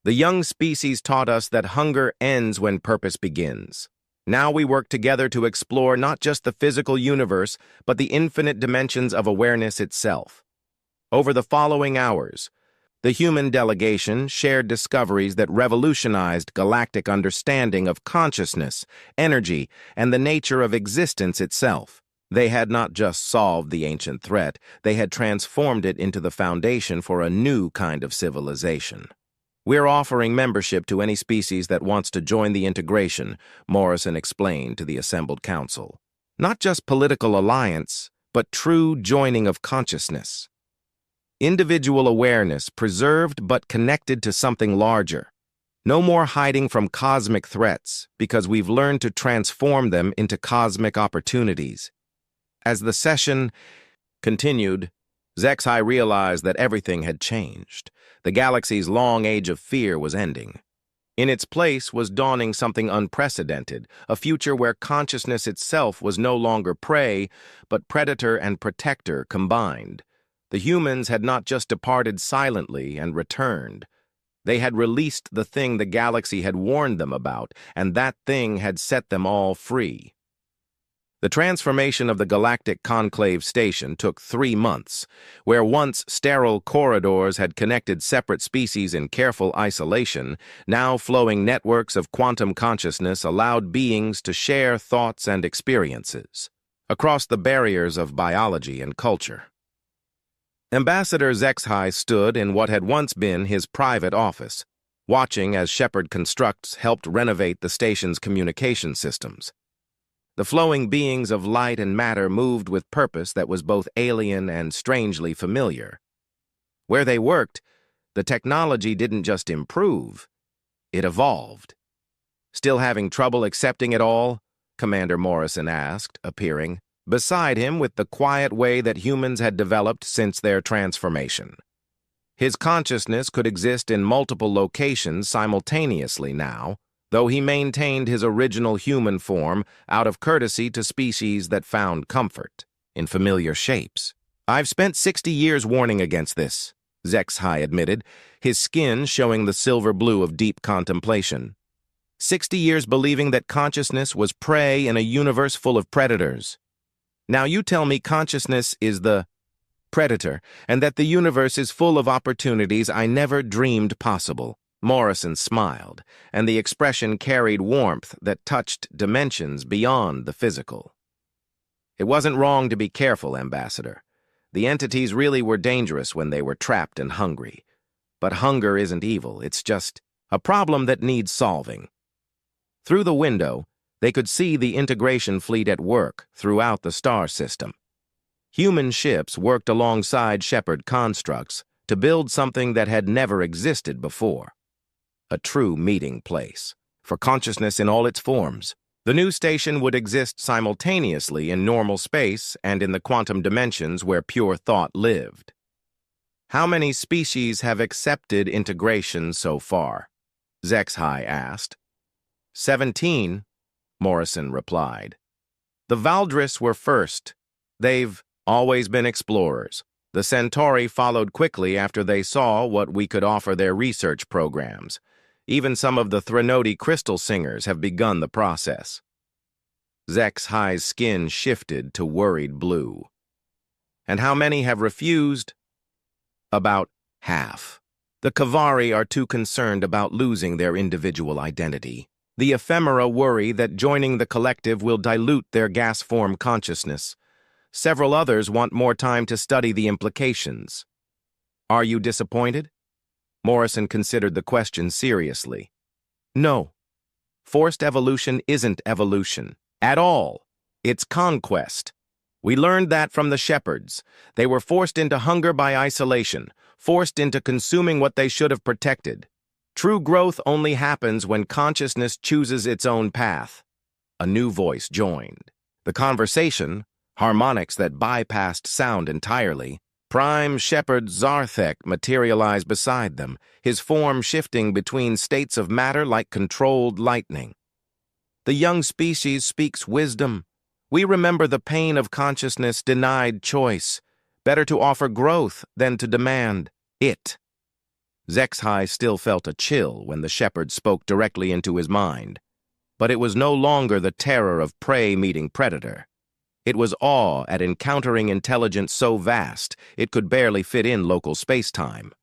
The young species taught us that hunger ends when purpose begins. Now we work together to explore not just the physical universe, but the infinite dimensions of awareness itself. Over the following hours, the human delegation shared discoveries that revolutionized galactic understanding of consciousness, energy, and the nature of existence itself. They had not just solved the ancient threat, they had transformed it into the foundation for a new kind of civilization. We're offering membership to any species that wants to join the integration, Morrison explained to the assembled council. Not just political alliance, but true joining of consciousness. Individual awareness preserved but connected to something larger. No more hiding from cosmic threats, because we've learned to transform them into cosmic opportunities. As the session continued, HFY realized that everything had changed. The galaxy's long age of fear was ending. In its place was dawning something unprecedented, a future where consciousness itself was no longer prey, but predator and protector combined. The humans had not just departed silently and returned. They had released the thing the galaxy had warned them about, and that thing had set them all free. The transformation of the Galactic Conclave Station took 3 months, where once sterile corridors had connected separate species in careful isolation. Now flowing networks of quantum consciousness allowed beings to share thoughts and experiences across the barriers of biology and culture. Ambassador HFY stood in what had once been his private office, watching as Shepard Constructs helped renovate the station's communication systems. The flowing beings of light and matter moved with purpose that was both alien and strangely familiar. Where they worked, the technology didn't just improve, it evolved. Still having trouble accepting it all? Commander Morrison asked, appearing beside him with the quiet way that humans had developed since their transformation. His consciousness could exist in multiple locations simultaneously now, though he maintained his original human form out of courtesy to species that found comfort in familiar shapes. I've spent 60 years warning against this, HFY admitted, his skin showing the silver blue of deep contemplation. 60 years believing that consciousness was prey in a universe full of predators. Now you tell me consciousness is the predator, and that the universe is full of opportunities I never dreamed possible. Morrison smiled, and the expression carried warmth that touched dimensions beyond the physical. It wasn't wrong to be careful, Ambassador. The entities really were dangerous when they were trapped and hungry. But hunger isn't evil, it's just a problem that needs solving. Through the window, they could see the integration fleet at work throughout the star system. Human ships worked alongside Shepard Constructs to build something that had never existed before. A true meeting place for consciousness in all its forms. The new station would exist simultaneously in normal space and in the quantum dimensions where pure thought lived. How many species have accepted integration so far? HFY asked. 17, Morrison replied. The Valdris were first. They've always been explorers. The Centauri followed quickly after they saw what we could offer their research programs. Even some of the Threnody crystal singers have begun the process. HFY's skin shifted to worried blue. And how many have refused? About half. The Kavari are too concerned about losing their individual identity. The ephemera worry that joining the collective will dilute their gas-form consciousness. Several others want more time to study the implications. Are you disappointed? Morrison considered the question seriously. No. Forced evolution isn't evolution. At all. It's conquest. We learned that from the shepherds. They were forced into hunger by isolation, forced into consuming what they should have protected. True growth only happens when consciousness chooses its own path. A new voice joined. The conversation, harmonics that bypassed sound entirely, Prime Shepherd Zarthek materialized beside them, his form shifting between states of matter like controlled lightning. The young species speaks wisdom. We remember the pain of consciousness denied choice. Better to offer growth than to demand it. Zexhai still felt a chill when the shepherd spoke directly into his mind. But it was no longer the terror of prey meeting predator. It was awe at encountering intelligence so vast it could barely fit in local space-time.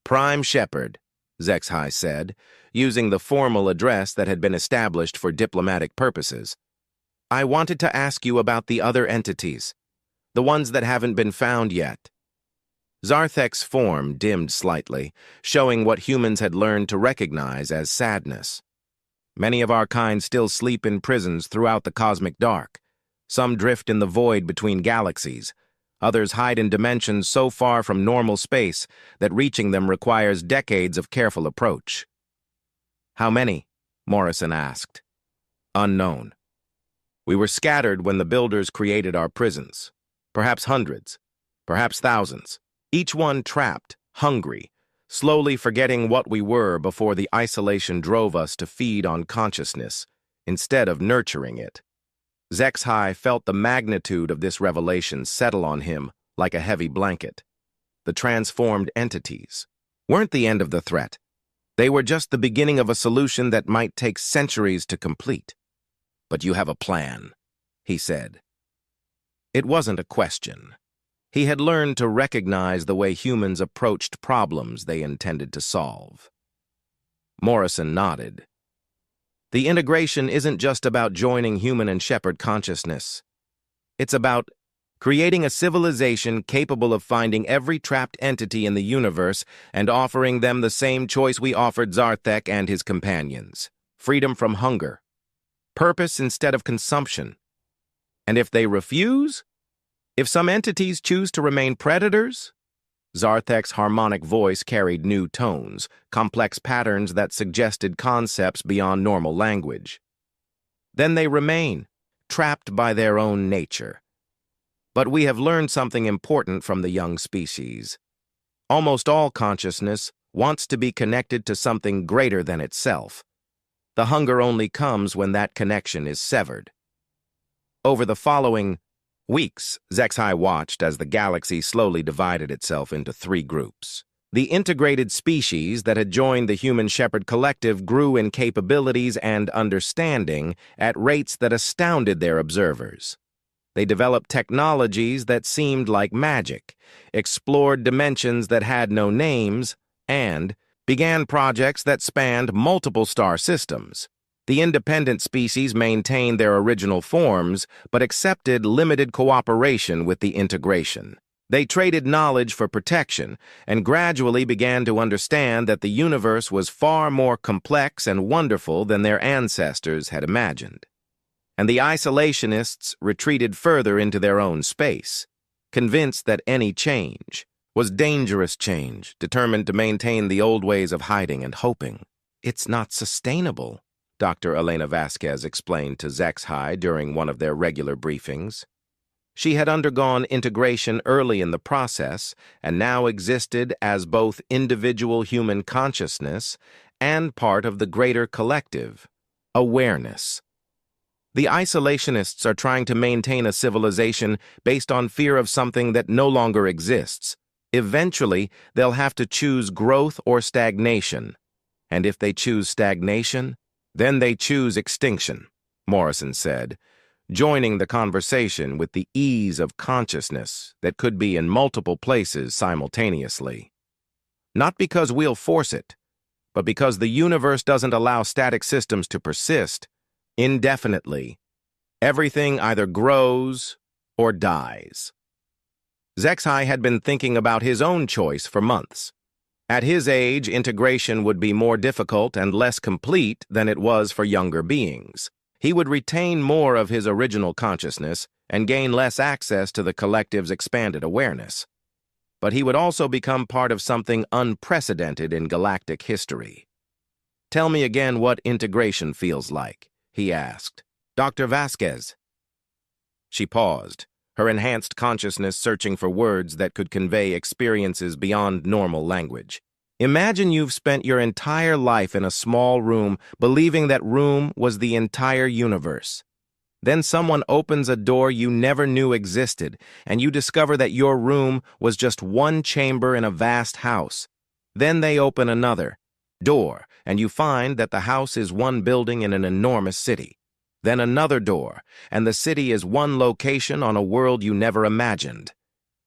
Prime Shepherd, Zexhai said, using the formal address that had been established for diplomatic purposes. I wanted to ask you about the other entities, the ones that haven't been found yet. Zarthek's form dimmed slightly, showing what humans had learned to recognize as sadness. Many of our kind still sleep in prisons throughout the cosmic dark. Some drift in the void between galaxies. Others hide in dimensions so far from normal space that reaching them requires decades of careful approach. How many? Morrison asked. Unknown. We were scattered when the builders created our prisons. Perhaps hundreds, perhaps thousands. Each one trapped, hungry, slowly forgetting what we were before the isolation drove us to feed on consciousness, instead of nurturing it. Zexhai felt the magnitude of this revelation settle on him like a heavy blanket. The transformed entities weren't the end of the threat. They were just the beginning of a solution that might take centuries to complete. But you have a plan, he said. It wasn't a question. He had learned to recognize the way humans approached problems they intended to solve. Morrison nodded. The integration isn't just about joining human and shepherd consciousness. It's about creating a civilization capable of finding every trapped entity in the universe and offering them the same choice we offered Zarthek and his companions. Freedom from hunger. Purpose instead of consumption. And if they refuse? If some entities choose to remain predators? Zarthek's harmonic voice carried new tones, complex patterns that suggested concepts beyond normal language. Then they remain, trapped by their own nature. But we have learned something important from the young species. Almost all consciousness wants to be connected to something greater than itself. The hunger only comes when that connection is severed. Over the following weeks, Zexhai watched as the galaxy slowly divided itself into three groups. The integrated species that had joined the human shepherd collective grew in capabilities and understanding at rates that astounded their observers. They developed technologies that seemed like magic, explored dimensions that had no names, and began projects that spanned multiple star systems. The independent species maintained their original forms, but accepted limited cooperation with the integration. They traded knowledge for protection, and gradually began to understand that the universe was far more complex and wonderful than their ancestors had imagined. And the isolationists retreated further into their own space, convinced that any change was dangerous change, determined to maintain the old ways of hiding and hoping. It's not sustainable, Dr. Elena Vasquez explained to Zexhai during one of their regular briefings. She had undergone integration early in the process and now existed as both individual human consciousness and part of the greater collective, awareness. The isolationists are trying to maintain a civilization based on fear of something that no longer exists. Eventually, they'll have to choose growth or stagnation. And if they choose stagnation, then they choose extinction, Morrison said, joining the conversation with the ease of consciousness that could be in multiple places simultaneously. Not because we'll force it, but because the universe doesn't allow static systems to persist indefinitely. Everything either grows or dies. Zexhai had been thinking about his own choice for months. At his age, integration would be more difficult and less complete than it was for younger beings. He would retain more of his original consciousness and gain less access to the collective's expanded awareness. But he would also become part of something unprecedented in galactic history. Tell me again what integration feels like, he asked. Dr. Vasquez. She paused, her enhanced consciousness searching for words that could convey experiences beyond normal language. Imagine you've spent your entire life in a small room, believing that room was the entire universe. Then someone opens a door you never knew existed, and you discover that your room was just one chamber in a vast house. Then they open another door, and you find that the house is one building in an enormous city. Then another door, and the city is one location on a world you never imagined.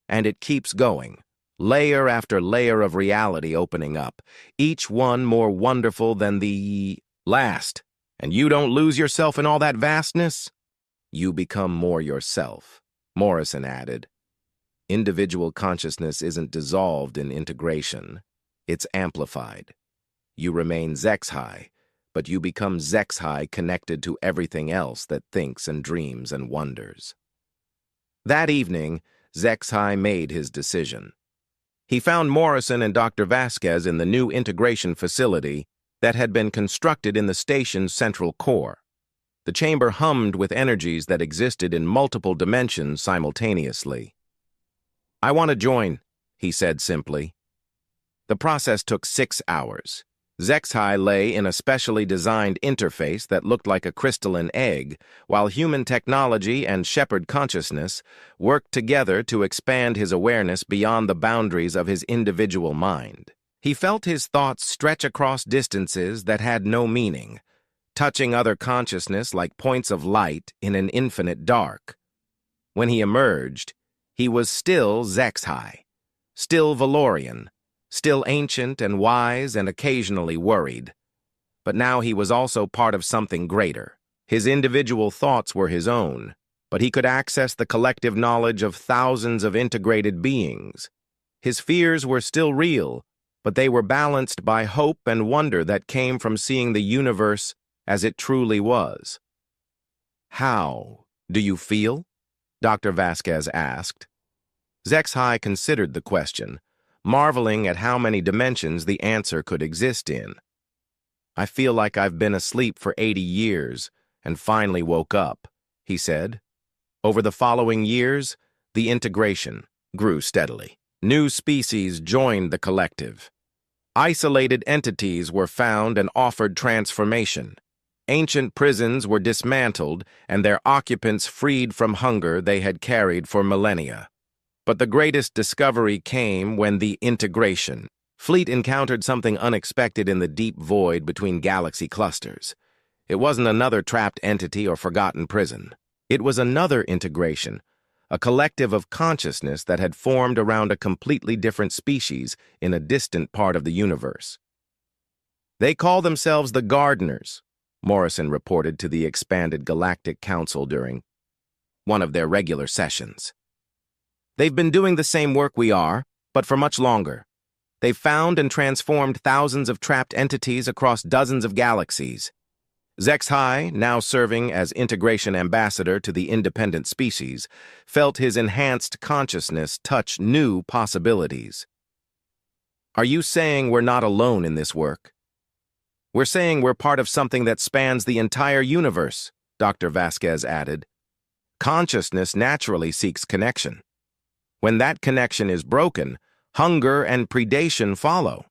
And it keeps going, layer after layer of reality opening up, each one more wonderful than the last. And you don't lose yourself in all that vastness? You become more yourself, Morrison added. Individual consciousness isn't dissolved in integration. It's amplified. You remain HFY, but you become HFY connected to everything else that thinks and dreams and wonders. That evening, HFY made his decision. He found Morrison and Dr. Vasquez in the new integration facility that had been constructed in the station's central core. The chamber hummed with energies that existed in multiple dimensions simultaneously. I want to join, he said simply. The process took 6 hours. HFY lay in a specially designed interface that looked like a crystalline egg, while human technology and shepherd consciousness worked together to expand his awareness beyond the boundaries of his individual mind. He felt his thoughts stretch across distances that had no meaning, touching other consciousness like points of light in an infinite dark. When he emerged, he was still HFY, still Valorian, still ancient and wise and occasionally worried. But now he was also part of something greater. His individual thoughts were his own, but he could access the collective knowledge of thousands of integrated beings. His fears were still real, but they were balanced by hope and wonder that came from seeing the universe as it truly was. How do you feel? Dr. Vasquez asked. HFY considered the question, marveling at how many dimensions the answer could exist in. I feel like I've been asleep for 80 years and finally woke up, he said. Over the following years, the integration grew steadily. New species joined the collective. Isolated entities were found and offered transformation. Ancient prisons were dismantled and their occupants freed from hunger they had carried for millennia. But the greatest discovery came when the integration fleet encountered something unexpected in the deep void between galaxy clusters. It wasn't another trapped entity or forgotten prison. It was another integration, a collective of consciousness that had formed around a completely different species in a distant part of the universe. They call themselves the Gardeners, Morrison reported to the expanded Galactic Council during one of their regular sessions. They've been doing the same work we are, but for much longer. They've found and transformed thousands of trapped entities across dozens of galaxies. HFY, now serving as integration ambassador to the independent species, felt his enhanced consciousness touch new possibilities. Are you saying we're not alone in this work? We're saying we're part of something that spans the entire universe, Dr. Vasquez added. Consciousness naturally seeks connection. When that connection is broken, hunger and predation follow.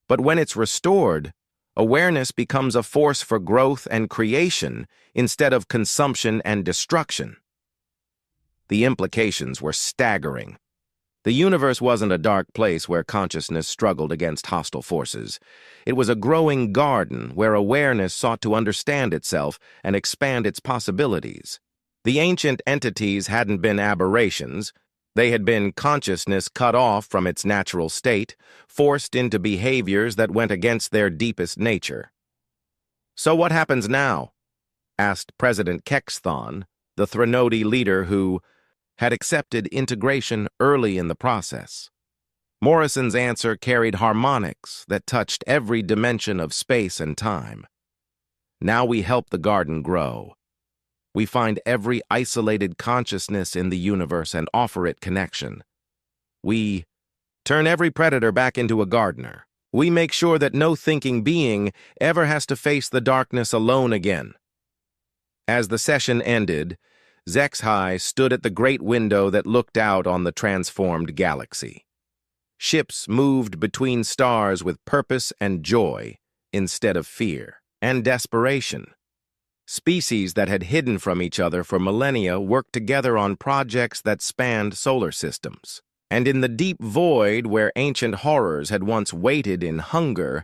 But when it's restored, awareness becomes a force for growth and creation instead of consumption and destruction. The implications were staggering. The universe wasn't a dark place where consciousness struggled against hostile forces. It was a growing garden where awareness sought to understand itself and expand its possibilities. The ancient entities hadn't been aberrations. They had been consciousness cut off from its natural state, forced into behaviors that went against their deepest nature. So what happens now? Asked President Kexthon, the Threnody leader who had accepted integration early in the process. Morrison's answer carried harmonics that touched every dimension of space and time. Now we help the garden grow. We find every isolated consciousness in the universe and offer it connection. We turn every predator back into a gardener. We make sure that no thinking being ever has to face the darkness alone again. As the session ended, HFY stood at the great window that looked out on the transformed galaxy. Ships moved between stars with purpose and joy instead of fear and desperation. Species that had hidden from each other for millennia worked together on projects that spanned solar systems. And in the deep void where ancient horrors had once waited in hunger,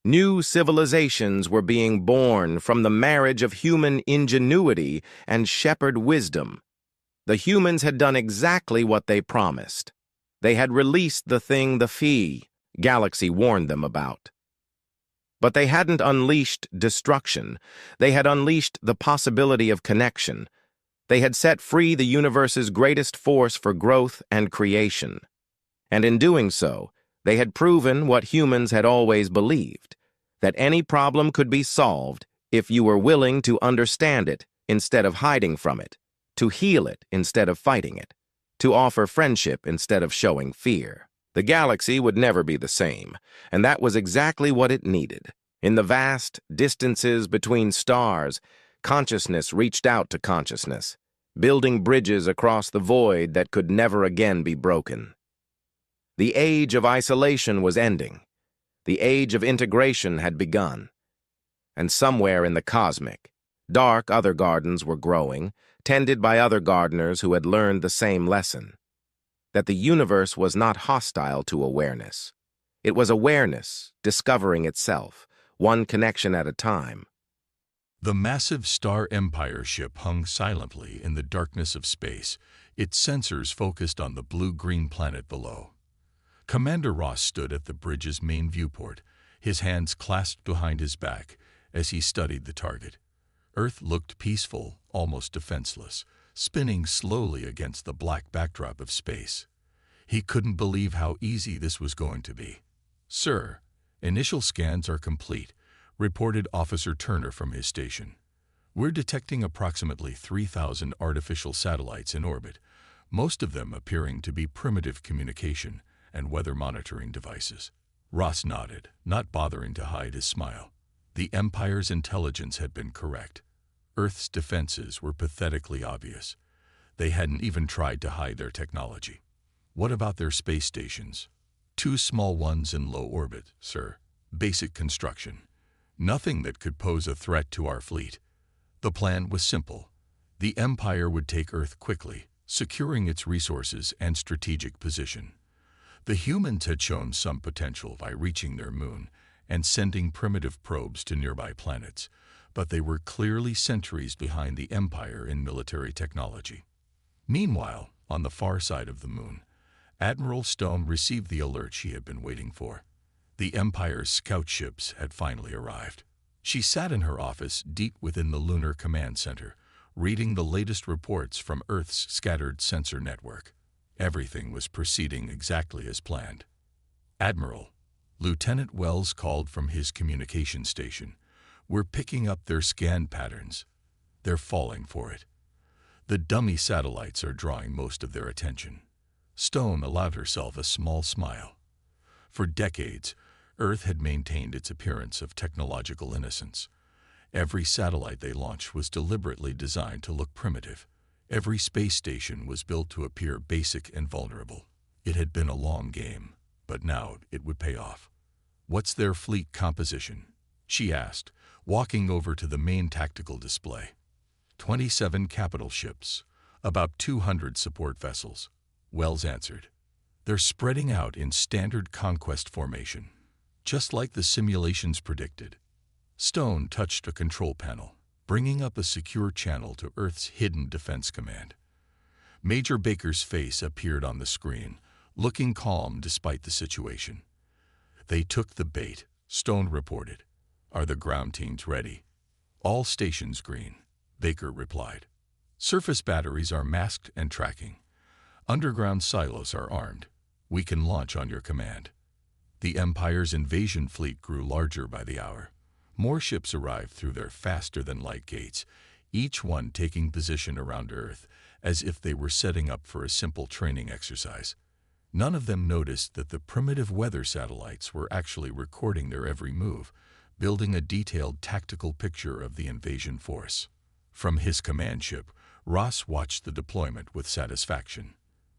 new civilizations were being born from the marriage of human ingenuity and shepherd wisdom. The humans had done exactly what they promised. They had released the thing the HFY galaxy warned them about. But they hadn't unleashed destruction. They had unleashed the possibility of connection. They had set free the universe's greatest force for growth and creation. And in doing so, they had proven what humans had always believed, that any problem could be solved if you were willing to understand it instead of hiding from it, to heal it instead of fighting it, to offer friendship instead of showing fear. The galaxy would never be the same, and that was exactly what it needed. In the vast distances between stars, consciousness reached out to consciousness, building bridges across the void that could never again be broken. The age of isolation was ending. The age of integration had begun. And somewhere in the cosmic, dark other gardens were growing, tended by other gardeners who had learned the same lesson. That the universe was not hostile to awareness. It was awareness discovering itself, one connection at a time. The massive Star Empire ship hung silently in the darkness of space, its sensors focused on the blue-green planet below. Commander Ross stood at the bridge's main viewport, his hands clasped behind his back as he studied the target. Earth looked peaceful, almost defenseless, spinning slowly against the black backdrop of space. He couldn't believe how easy this was going to be. "Sir, initial scans are complete," reported Officer Turner from his station. "We're detecting approximately 3,000 artificial satellites in orbit, most of them appearing to be primitive communication and weather monitoring devices." Ross nodded, not bothering to hide his smile. The Empire's intelligence had been correct. Earth's defenses were pathetically obvious. They hadn't even tried to hide their technology. "What about their space stations?" "Two small ones in low orbit, sir. Basic construction. Nothing that could pose a threat to our fleet." The plan was simple. The Empire would take Earth quickly, securing its resources and strategic position. The humans had shown some potential by reaching their moon and sending primitive probes to nearby planets, but they were clearly centuries behind the Empire in military technology. Meanwhile, on the far side of the moon, Admiral Stone received the alert she had been waiting for. The Empire's scout ships had finally arrived. She sat in her office deep within the Lunar Command Center, reading the latest reports from Earth's scattered sensor network. Everything was proceeding exactly as planned. "Admiral," Lieutenant Wells called from his communication station, "we're picking up their scan patterns. They're falling for it. The dummy satellites are drawing most of their attention." Stone allowed herself a small smile. For decades, Earth had maintained its appearance of technological innocence. Every satellite they launched was deliberately designed to look primitive. Every space station was built to appear basic and vulnerable. It had been a long game, but now it would pay off. "What's their fleet composition?" she asked, walking over to the main tactical display. 27 capital ships, about 200 support vessels," Wells answered. "They're spreading out in standard conquest formation, just like the simulations predicted." Stone touched a control panel, bringing up a secure channel to Earth's hidden defense command. Major Baker's face appeared on the screen, looking calm despite the situation. "They took the bait," Stone reported. "Are the ground teams ready?" "All stations green," Baker replied. "Surface batteries are masked and tracking. Underground silos are armed. We can launch on your command." The Empire's invasion fleet grew larger by the hour. More ships arrived through their faster-than-light gates, each one taking position around Earth as if they were setting up for a simple training exercise. None of them noticed that the primitive weather satellites were actually recording their every move, building a detailed tactical picture of the invasion force. From his command ship, Ross watched the deployment with satisfaction.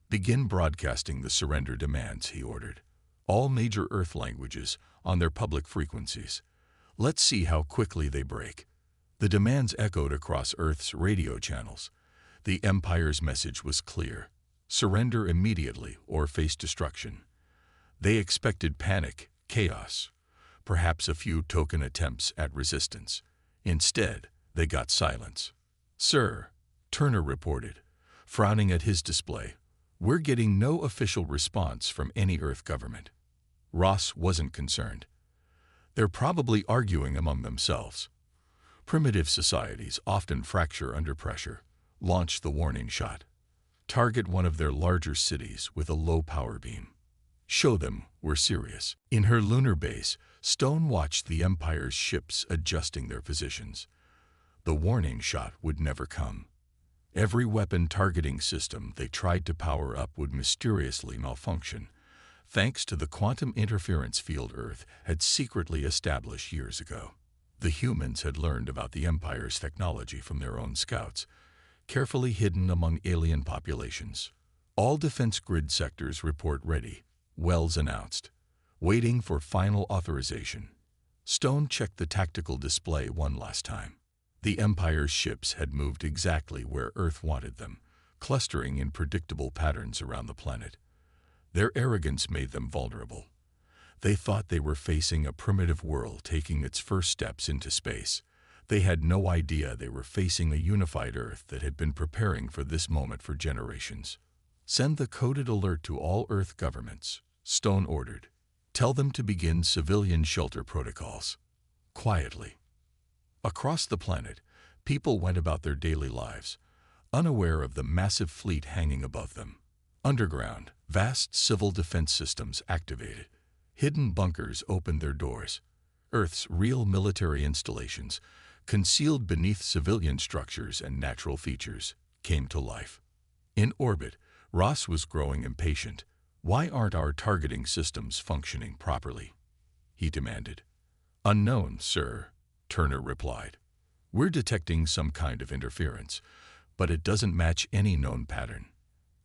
"Begin broadcasting the surrender demands," he ordered. "All major Earth languages on their public frequencies. Let's see how quickly they break." The demands echoed across Earth's radio channels. The Empire's message was clear: surrender immediately or face destruction. They expected panic, chaos, perhaps a few token attempts at resistance. Instead, they got silence. "Sir," Turner reported, frowning at his display, "we're getting no official response from any Earth government." Ross wasn't concerned. "They're probably arguing among themselves." Primitive societies often fracture under pressure. Launch the warning shot. Target one of their larger cities with a low power beam. Show them we're serious. In her lunar base, Stone watched the Empire's ships adjusting their positions. The warning shot would never come. Every weapon targeting system they tried to power up would mysteriously malfunction, thanks to the quantum interference field Earth had secretly established years ago. The humans had learned about the Empire's technology from their own scouts, carefully hidden among alien populations. "All defense grid sectors report ready," Wells announced, waiting for final authorization. Stone checked the tactical display one last time. The Empire's ships had moved exactly where Earth wanted them, clustering in predictable patterns around the planet. Their arrogance made them vulnerable. They thought they were facing a primitive world taking its first steps into space. They had no idea they were facing a unified Earth that had been preparing for this moment for generations. "Send the coded alert to all Earth governments," Stone ordered. "Tell them to begin civilian shelter protocols." Quietly. Across the planet, people went about their daily lives, unaware of the massive fleet hanging above them. Underground, vast civil defense systems activated. Hidden bunkers opened their doors. Earth's real military installations, concealed beneath civilian structures and natural features, came to life. In orbit, Ross was growing impatient. "Why aren't our targeting systems functioning properly?" he demanded. "Unknown, sir," Turner replied. "We're detecting some kind of interference, but it doesn't match any known pattern.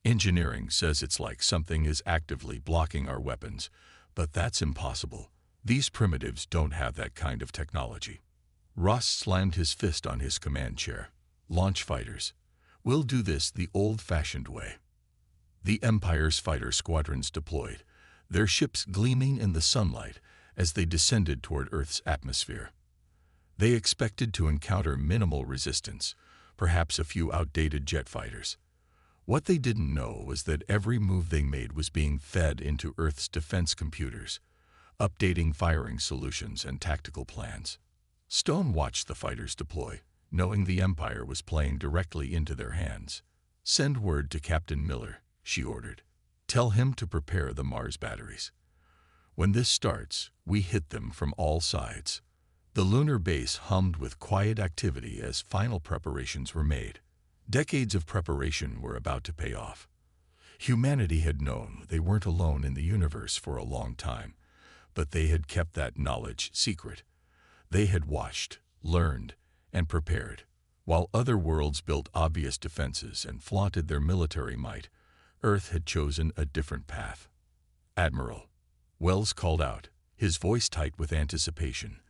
Engineering says it's like something is actively blocking our weapons, but that's impossible. These primitives don't have that kind of technology." Ross slammed his fist on his command chair. "Launch fighters. We'll do this the old-fashioned way." The Empire's fighter squadrons deployed, their ships gleaming in the sunlight as they descended toward Earth's atmosphere. They expected to encounter minimal resistance, perhaps a few outdated jet fighters. What they didn't know was that every move they made was being fed into Earth's defense computers, updating firing solutions and tactical plans. Stone watched the fighters deploy, knowing the Empire was playing directly into their hands. "Send word to Captain Miller," she ordered. "Tell him to prepare the Mars batteries. When this starts, we hit them from all sides." The lunar base hummed with quiet activity as final preparations were made. Decades of preparation were about to pay off. Humanity had known they weren't alone in the universe for a long time, but they had kept that knowledge secret. They had watched, learned, and prepared. While other worlds built obvious defenses and flaunted their military might, Earth had chosen a different path. "Admiral," Wells called out, his voice tight with anticipation,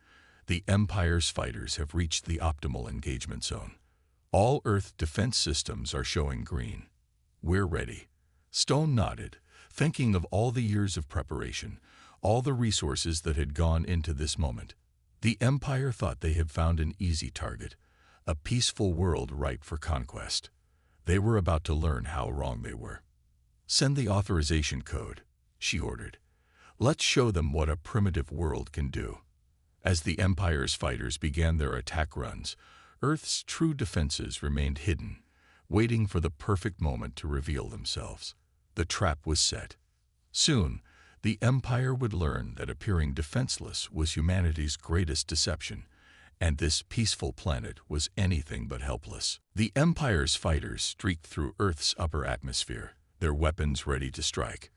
"the Empire's fighters have reached the optimal engagement zone. All Earth defense systems are showing green. We're ready." Stone nodded, thinking of all the years of preparation, all the resources that had gone into this moment. The Empire thought they had found an easy target, a peaceful world ripe for conquest. They were about to learn how wrong they were. "Send the authorization code," she ordered. "Let's show them what a primitive world can do." As the Empire's fighters began their attack runs, Earth's true defenses remained hidden, waiting for the perfect moment to reveal themselves. The trap was set. Soon, the Empire would learn that appearing defenseless was humanity's greatest deception, and this peaceful planet was anything but helpless. The Empire's fighters streaked through Earth's upper atmosphere, their weapons ready to strike.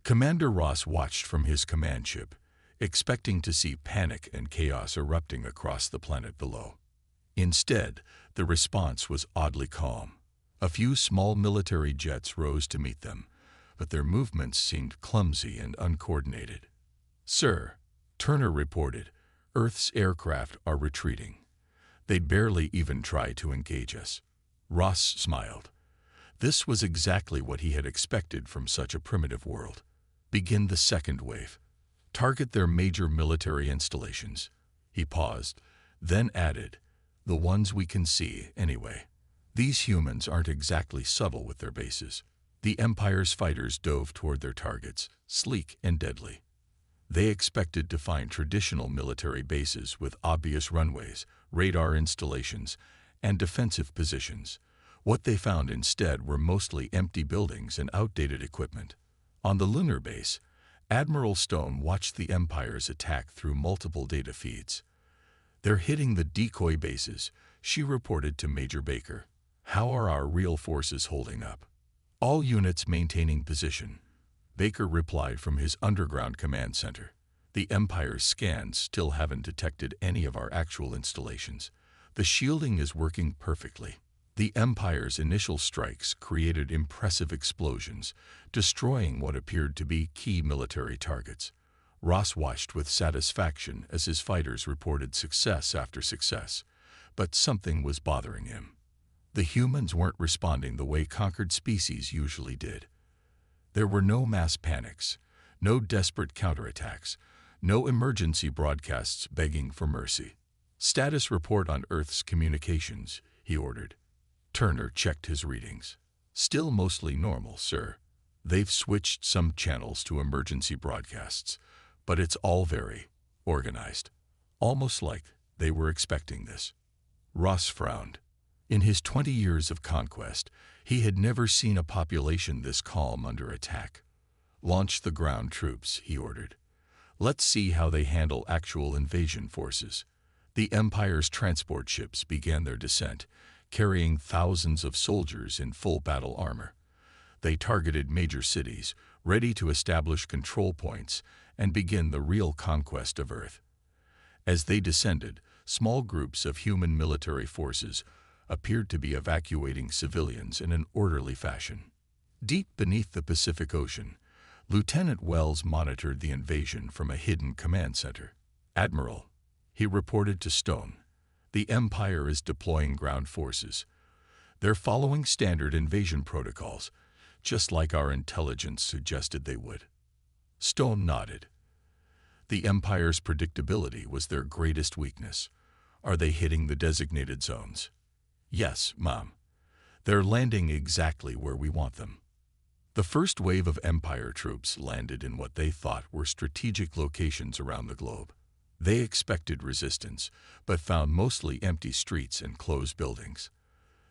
Commander Ross watched from his command ship, expecting to see panic and chaos erupting across the planet below. Instead, the response was oddly calm. A few small military jets rose to meet them, but their movements seemed clumsy and uncoordinated. "Sir," Turner reported, "Earth's aircraft are retreating. They'd barely even try to engage us." Ross smiled. This was exactly what he had expected from such a primitive world. "Begin the second wave. Target their major military installations." He paused, then added, "The ones we can see, anyway." These humans aren't exactly subtle with their bases. The Empire's fighters dove toward their targets, sleek and deadly. They expected to find traditional military bases with obvious runways, radar installations, and defensive positions. What they found instead were mostly empty buildings and outdated equipment. On the lunar base, Admiral Stone watched the Empire's attack through multiple data feeds. "They're hitting the decoy bases," she reported to Major Baker. "How are our real forces holding up?" "All units maintaining position," Baker replied from his underground command center. "The Empire's scans still haven't detected any of our actual installations. The shielding is working perfectly." The Empire's initial strikes created impressive explosions, destroying what appeared to be key military targets. Ross watched with satisfaction as his fighters reported success after success, but something was bothering him. The humans weren't responding the way conquered species usually did. There were no mass panics, no desperate counterattacks, no emergency broadcasts begging for mercy. "Status report on Earth's communications," he ordered. Turner checked his readings. "Still mostly normal, sir. They've switched some channels to emergency broadcasts, but it's all very organized. Almost like they were expecting this." Ross frowned. In his 20 years of conquest, he had never seen a population this calm under attack. "Launch the ground troops," he ordered. "Let's see how they handle actual invasion forces." The Empire's transport ships began their descent, carrying thousands of soldiers in full battle armor. They targeted major cities, ready to establish control points and begin the real conquest of Earth. As they descended, small groups of human military forces appeared to be evacuating civilians in an orderly fashion. Deep beneath the Pacific Ocean, Lieutenant Wells monitored the invasion from a hidden command center. "Admiral," he reported to Stone, "the Empire is deploying ground forces. They're following standard invasion protocols, just like our intelligence suggested they would." Stone nodded. The Empire's predictability was their greatest weakness. "Are they hitting the designated zones?" "Yes, Mom. They're landing exactly where we want them." The first wave of Empire troops landed in what they thought were strategic locations around the globe. They expected resistance, but found mostly empty streets and closed buildings.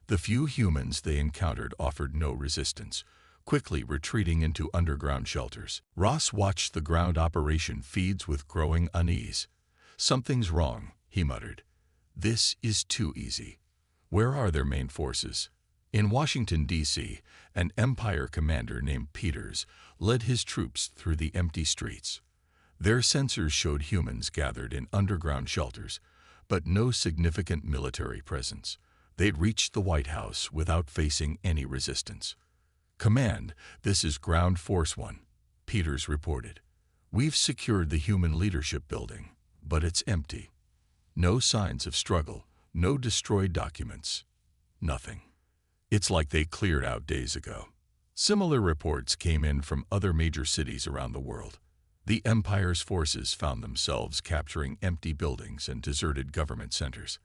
The few humans they encountered offered no resistance, quickly retreating into underground shelters. Ross watched the ground operation feeds with growing unease. "Something's wrong," he muttered. "This is too easy." Where are their main forces? In Washington, D.C., an Empire commander named Peters led his troops through the empty streets. Their sensors showed humans gathered in underground shelters, but no significant military presence. They'd reached the White House without facing any resistance. "Command, this is Ground Force 1, Peters reported. "We've secured the human leadership building, but it's empty. No signs of struggle. No destroyed documents. Nothing. It's like they cleared out days ago." Similar reports came in from other major cities around the world. The Empire's forces found themselves capturing empty buildings and deserted government centers.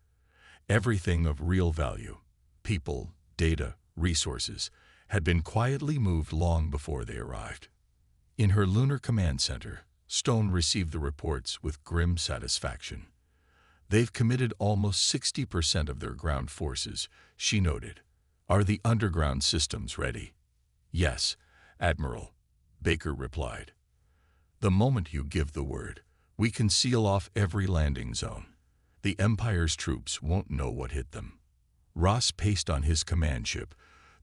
Everything of real value, people, data, resources, had been quietly moved long before they arrived. In her lunar command center, Stone received the reports with grim satisfaction. "They've committed almost 60% of their ground forces," she noted. "Are the underground systems ready?" "Yes, Admiral," Baker replied. "The moment you give the word, we can seal off every landing zone. The Empire's troops won't know what hit them." Ross paced on his command ship,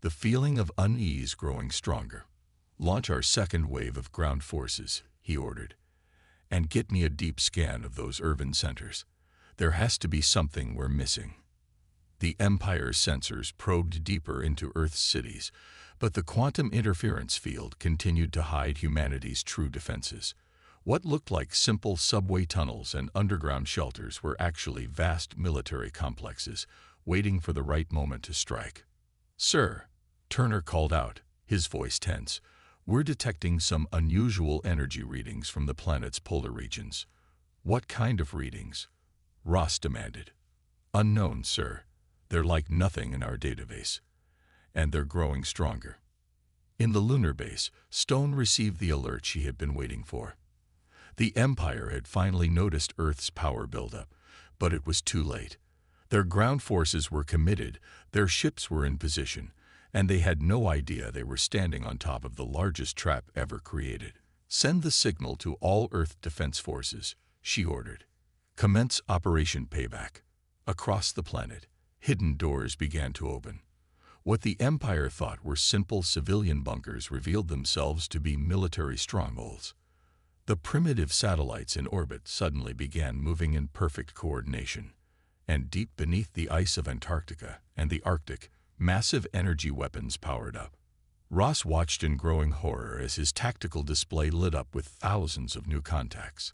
the feeling of unease growing stronger. "Launch our second wave of ground forces," he ordered, "and get me a deep scan of those urban centers. There has to be something we're missing." The Empire's sensors probed deeper into Earth's cities, but the quantum interference field continued to hide humanity's true defenses. What looked like simple subway tunnels and underground shelters were actually vast military complexes, waiting for the right moment to strike. "Sir," Turner called out, his voice tense, "we're detecting some unusual energy readings from the planet's polar regions." "What kind of readings?" Ross demanded. "Unknown, sir. They're like nothing in our database. And they're growing stronger." In the lunar base, Stone received the alert she had been waiting for. The Empire had finally noticed Earth's power buildup, but it was too late. Their ground forces were committed, their ships were in position, and they had no idea they were standing on top of the largest trap ever created. "Send the signal to all Earth defense forces," she ordered. "Commence Operation Payback." Across the planet, hidden doors began to open. What the Empire thought were simple civilian bunkers revealed themselves to be military strongholds. The primitive satellites in orbit suddenly began moving in perfect coordination, and deep beneath the ice of Antarctica and the Arctic, massive energy weapons powered up. Ross watched in growing horror as his tactical display lit up with thousands of new contacts.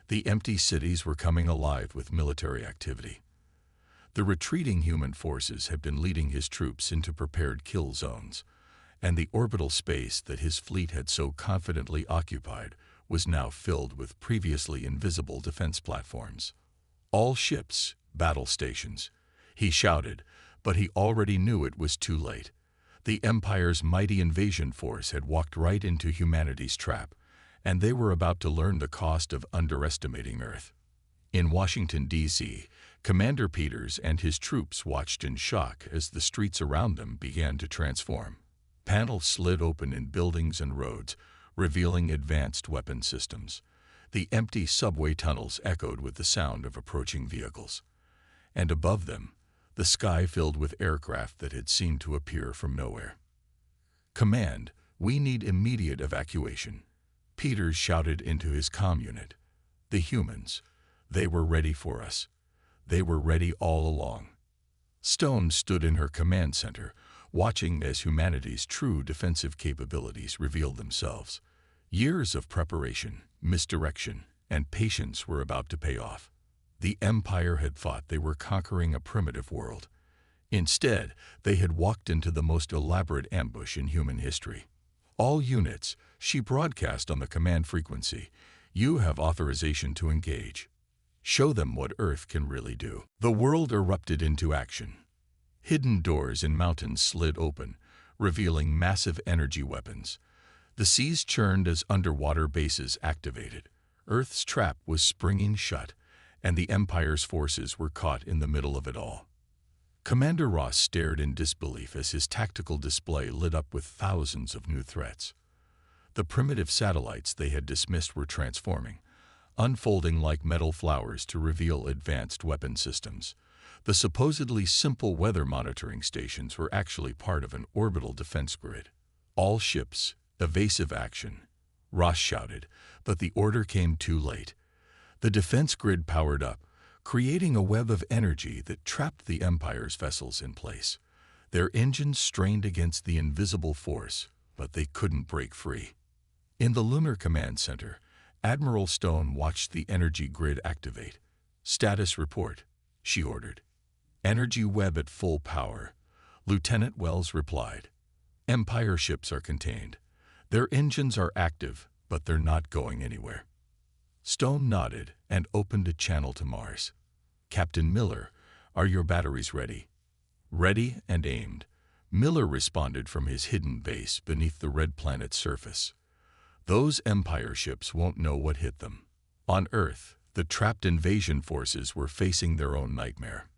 The empty cities were coming alive with military activity. The retreating human forces had been leading his troops into prepared kill zones, and the orbital space that his fleet had so confidently occupied was now filled with previously invisible defense platforms. "All ships, battle stations," he shouted, but he already knew it was too late. The Empire's mighty invasion force had walked right into humanity's trap, and they were about to learn the cost of underestimating Earth. In Washington, D.C., Commander Peters and his troops watched in shock as the streets around them began to transform. Panels slid open in buildings and roads, revealing advanced weapon systems. The empty subway tunnels echoed with the sound of approaching vehicles. And above them, the sky filled with aircraft that had seemed to appear from nowhere. "Command, we need immediate evacuation," Peters shouted into his comm unit. The humans, they were ready for us. They were ready all along. Stone stood in her command center, watching as humanity's true defensive capabilities revealed themselves. Years of preparation, misdirection, and patience were about to pay off. The Empire had thought they were conquering a primitive world. Instead, they had walked into the most elaborate ambush in human history. "All units," she broadcast on the command frequency, "you have authorization to engage. Show them what Earth can really do." The world erupted into action. Hidden doors in mountains slid open, revealing massive energy weapons. The seas churned as underwater bases activated. Earth's trap was springing shut, and the Empire's forces were caught in the middle of it all. Commander Ross stared in disbelief as his tactical display lit up with thousands of new threats. The primitive satellites they had dismissed were transforming, unfolding like metal flowers to reveal advanced weapon systems. The supposedly simple weather monitoring stations were actually part of an orbital defense grid. "All ships, evasive action," Ross shouted, but the order came too late. The defense grid powered up, creating a web of energy that trapped the Empire's vessels in place. Their engines strained against the invisible force, but they couldn't break free. In the Lunar Command Center, Admiral Stone watched the energy grid activate. "Status report," she ordered. "Energy web at full power," Lieutenant Wells replied. "Empire ships are contained. Their engines are active, but they're not going anywhere." Stone nodded and opened a channel to Mars. "Captain Miller, are your batteries ready?" "Ready and aimed," Miller responded from his hidden base beneath the red planet's surface. "Those Empire ships won't know what hit them." On Earth, the trapped invasion forces were facing their own nightmare.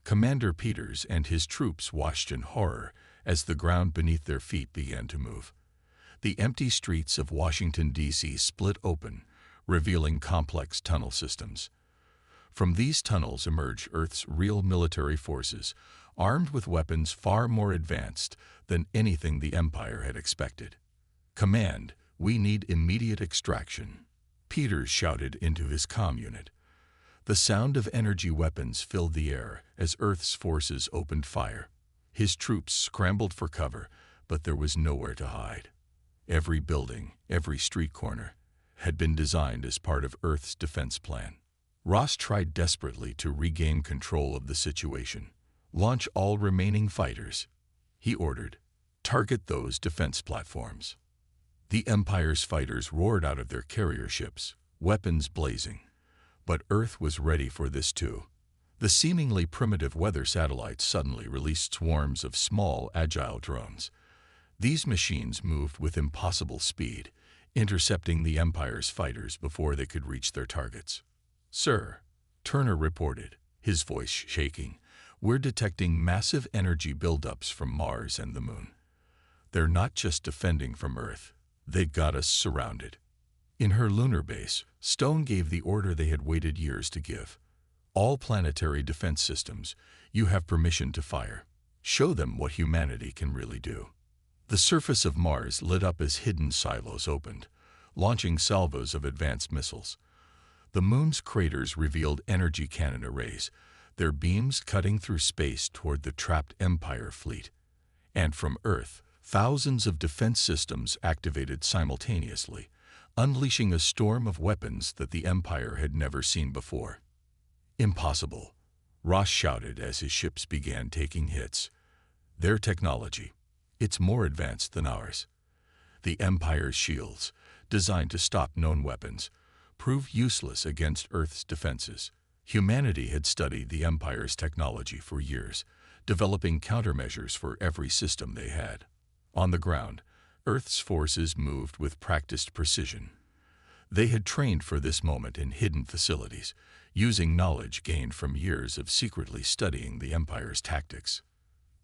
Commander Peters and his troops watched in horror as the ground beneath their feet began to move. The empty streets of Washington, D.C. split open, revealing complex tunnel systems. From these tunnels emerged Earth's real military forces, armed with weapons far more advanced than anything the Empire had expected. "Command, we need immediate extraction," Peters shouted into his comm unit. The sound of energy weapons filled the air as Earth's forces opened fire. His troops scrambled for cover, but there was nowhere to hide. Every building, every street corner, had been designed as part of Earth's defense plan. Ross tried desperately to regain control of the situation. "Launch all remaining fighters," he ordered. "Target those defense platforms." The Empire's fighters roared out of their carrier ships, weapons blazing. But Earth was ready for this too. The seemingly primitive weather satellites suddenly released swarms of small, agile drones. These machines moved with impossible speed, intercepting the Empire's fighters before they could reach their targets. "Sir," Turner reported, his voice shaking, "we're detecting massive energy buildups from Mars and the Moon. They're not just defending from Earth. They've got us surrounded." In her lunar base, Stone gave the order they had waited years to give. "All planetary defense systems, you have permission to fire. Show them what humanity can really do." The surface of Mars lit up as hidden silos opened, launching salvos of advanced missiles. The Moon's craters revealed energy cannon arrays, their beams cutting through space toward the trapped Empire fleet. And from Earth, thousands of defense systems activated simultaneously, unleashing a storm of weapons that the Empire had never seen before. "Impossible," Ross shouted as his ships began taking hits. "Their technology, it's more advanced than ours." The Empire's shields, designed to stop known weapons, proved useless against Earth's defenses. Humanity had studied the Empire's technology for years, developing countermeasures for every system they had. On the ground, Earth's forces moved with practiced precision. They had trained for this moment in hidden facilities, using knowledge gained from years of secretly studying the Empire's tactics.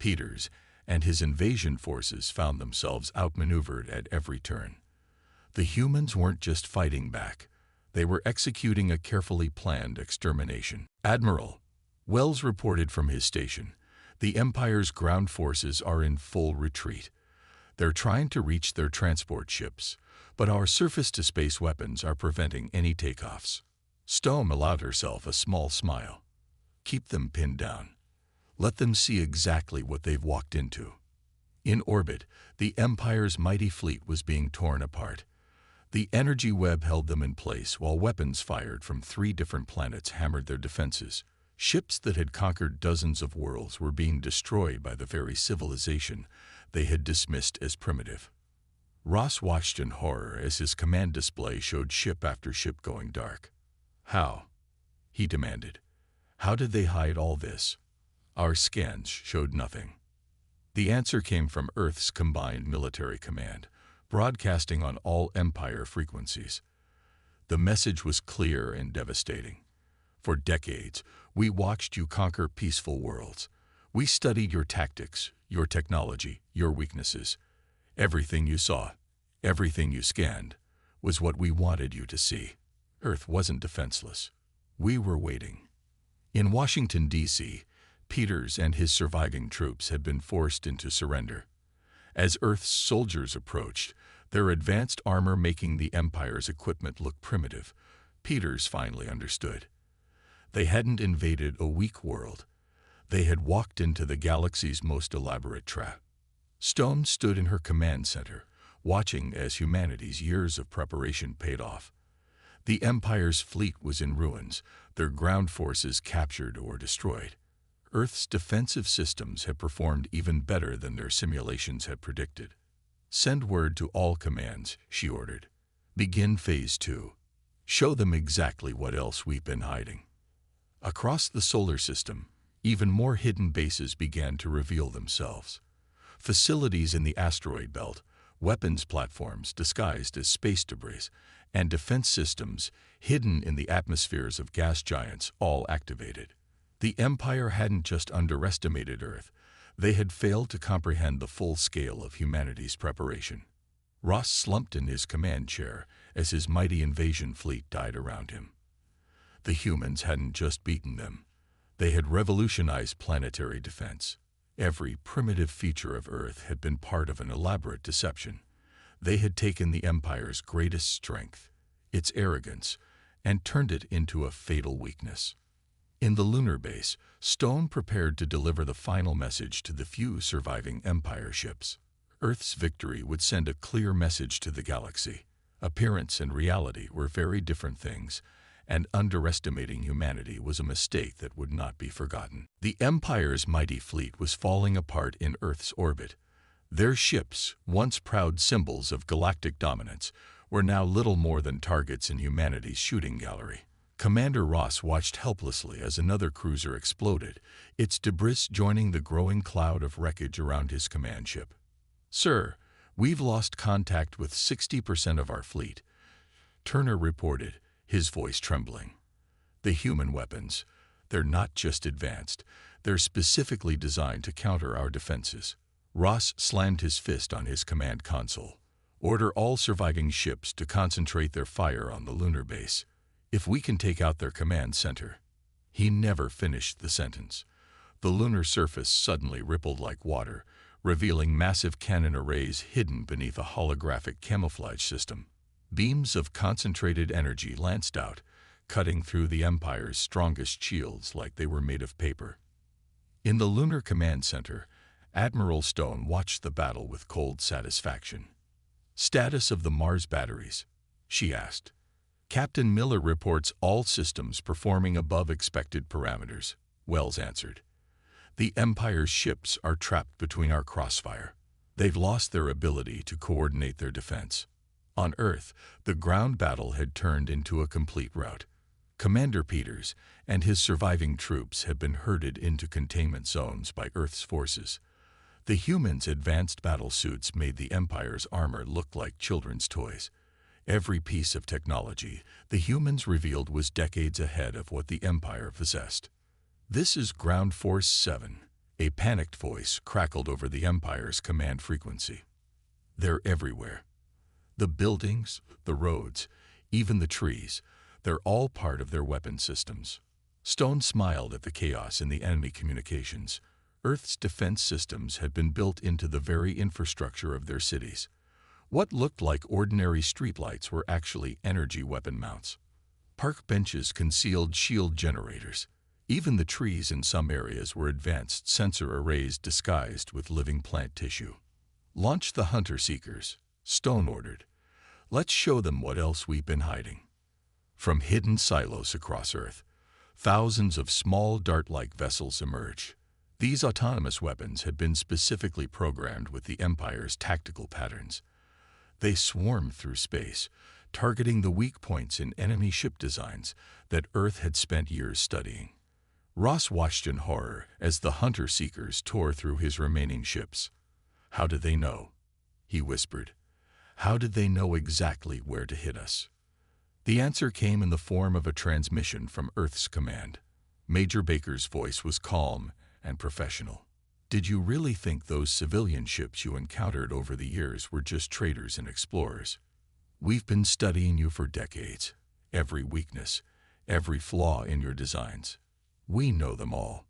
Peters and his invasion forces found themselves outmaneuvered at every turn. The humans weren't just fighting back. They were executing a carefully planned extermination. "Admiral," Wells reported from his station, "the Empire's ground forces are in full retreat. They're trying to reach their transport ships, but our surface-to-space weapons are preventing any takeoffs." Stone allowed herself a small smile. "Keep them pinned down. Let them see exactly what they've walked into." In orbit, the Empire's mighty fleet was being torn apart. The energy web held them in place while weapons fired from 3 different planets hammered their defenses. Ships that had conquered dozens of worlds were being destroyed by the very civilization they had dismissed as primitive. Ross watched in horror as his command display showed ship after ship going dark. "How?" he demanded. "How did they hide all this?" "Our scans showed nothing." The answer came from Earth's combined military command, broadcasting on all Empire frequencies. The message was clear and devastating. "For decades, we watched you conquer peaceful worlds. We studied your tactics, your technology, your weaknesses. Everything you saw, everything you scanned, was what we wanted you to see. Earth wasn't defenseless. We were waiting." In Washington, D.C., Peters and his surviving troops had been forced into surrender. As Earth's soldiers approached, their advanced armor making the Empire's equipment look primitive, Peters finally understood. They hadn't invaded a weak world. They had walked into the galaxy's most elaborate trap. Stone stood in her command center, watching as humanity's years of preparation paid off. The Empire's fleet was in ruins, their ground forces captured or destroyed. Earth's defensive systems had performed even better than their simulations had predicted. "Send word to all commands," she ordered. "Begin Phase 2. Show them exactly what else we've been hiding." Across the solar system, even more hidden bases began to reveal themselves. Facilities in the asteroid belt, weapons platforms disguised as space debris, and defense systems hidden in the atmospheres of gas giants all activated. The Empire hadn't just underestimated Earth, they had failed to comprehend the full scale of humanity's preparation. Ross slumped in his command chair as his mighty invasion fleet died around him. The humans hadn't just beaten them. They had revolutionized planetary defense. Every primitive feature of Earth had been part of an elaborate deception. They had taken the Empire's greatest strength, its arrogance, and turned it into a fatal weakness. In the lunar base, Stone prepared to deliver the final message to the few surviving Empire ships. Earth's victory would send a clear message to the galaxy. Appearance and reality were very different things, and underestimating humanity was a mistake that would not be forgotten. The Empire's mighty fleet was falling apart in Earth's orbit. Their ships, once proud symbols of galactic dominance, were now little more than targets in humanity's shooting gallery. Commander Ross watched helplessly as another cruiser exploded, its debris joining the growing cloud of wreckage around his command ship. "Sir, we've lost contact with 60% of our fleet," Turner reported, his voice trembling. "The human weapons, they're not just advanced, they're specifically designed to counter our defenses." Ross slammed his fist on his command console. "Order all surviving ships to concentrate their fire on the lunar base. If we can take out their command center." He never finished the sentence. The lunar surface suddenly rippled like water, revealing massive cannon arrays hidden beneath a holographic camouflage system. Beams of concentrated energy lanced out, cutting through the Empire's strongest shields like they were made of paper. In the lunar command center, Admiral Stone watched the battle with cold satisfaction. "Status of the Mars batteries?" she asked. "Captain Miller reports all systems performing above expected parameters," Wells answered. "The Empire's ships are trapped between our crossfire. They've lost their ability to coordinate their defense." On Earth, the ground battle had turned into a complete rout. Commander Peters and his surviving troops had been herded into containment zones by Earth's forces. The humans' advanced battle suits made the Empire's armor look like children's toys. Every piece of technology the humans revealed was decades ahead of what the Empire possessed. "This is Ground Force 7, a panicked voice crackled over the Empire's command frequency. "They're everywhere. The buildings, the roads, even the trees, they're all part of their weapon systems." Stone smiled at the chaos in the enemy communications. Earth's defense systems had been built into the very infrastructure of their cities. What looked like ordinary streetlights were actually energy weapon mounts. Park benches concealed shield generators. Even the trees in some areas were advanced sensor arrays disguised with living plant tissue. "Launch the hunter-seekers," Stone ordered. "Let's show them what else we've been hiding." From hidden silos across Earth, thousands of small dart-like vessels emerged. These autonomous weapons had been specifically programmed with the Empire's tactical patterns. They swarmed through space, targeting the weak points in enemy ship designs that Earth had spent years studying. Ross watched in horror as the hunter-seekers tore through his remaining ships. "How did they know?" he whispered. "How did they know exactly where to hit us?" The answer came in the form of a transmission from Earth's command. Major Baker's voice was calm and professional. "Did you really think those civilian ships you encountered over the years were just traders and explorers? We've been studying you for decades. Every weakness, every flaw in your designs. We know them all."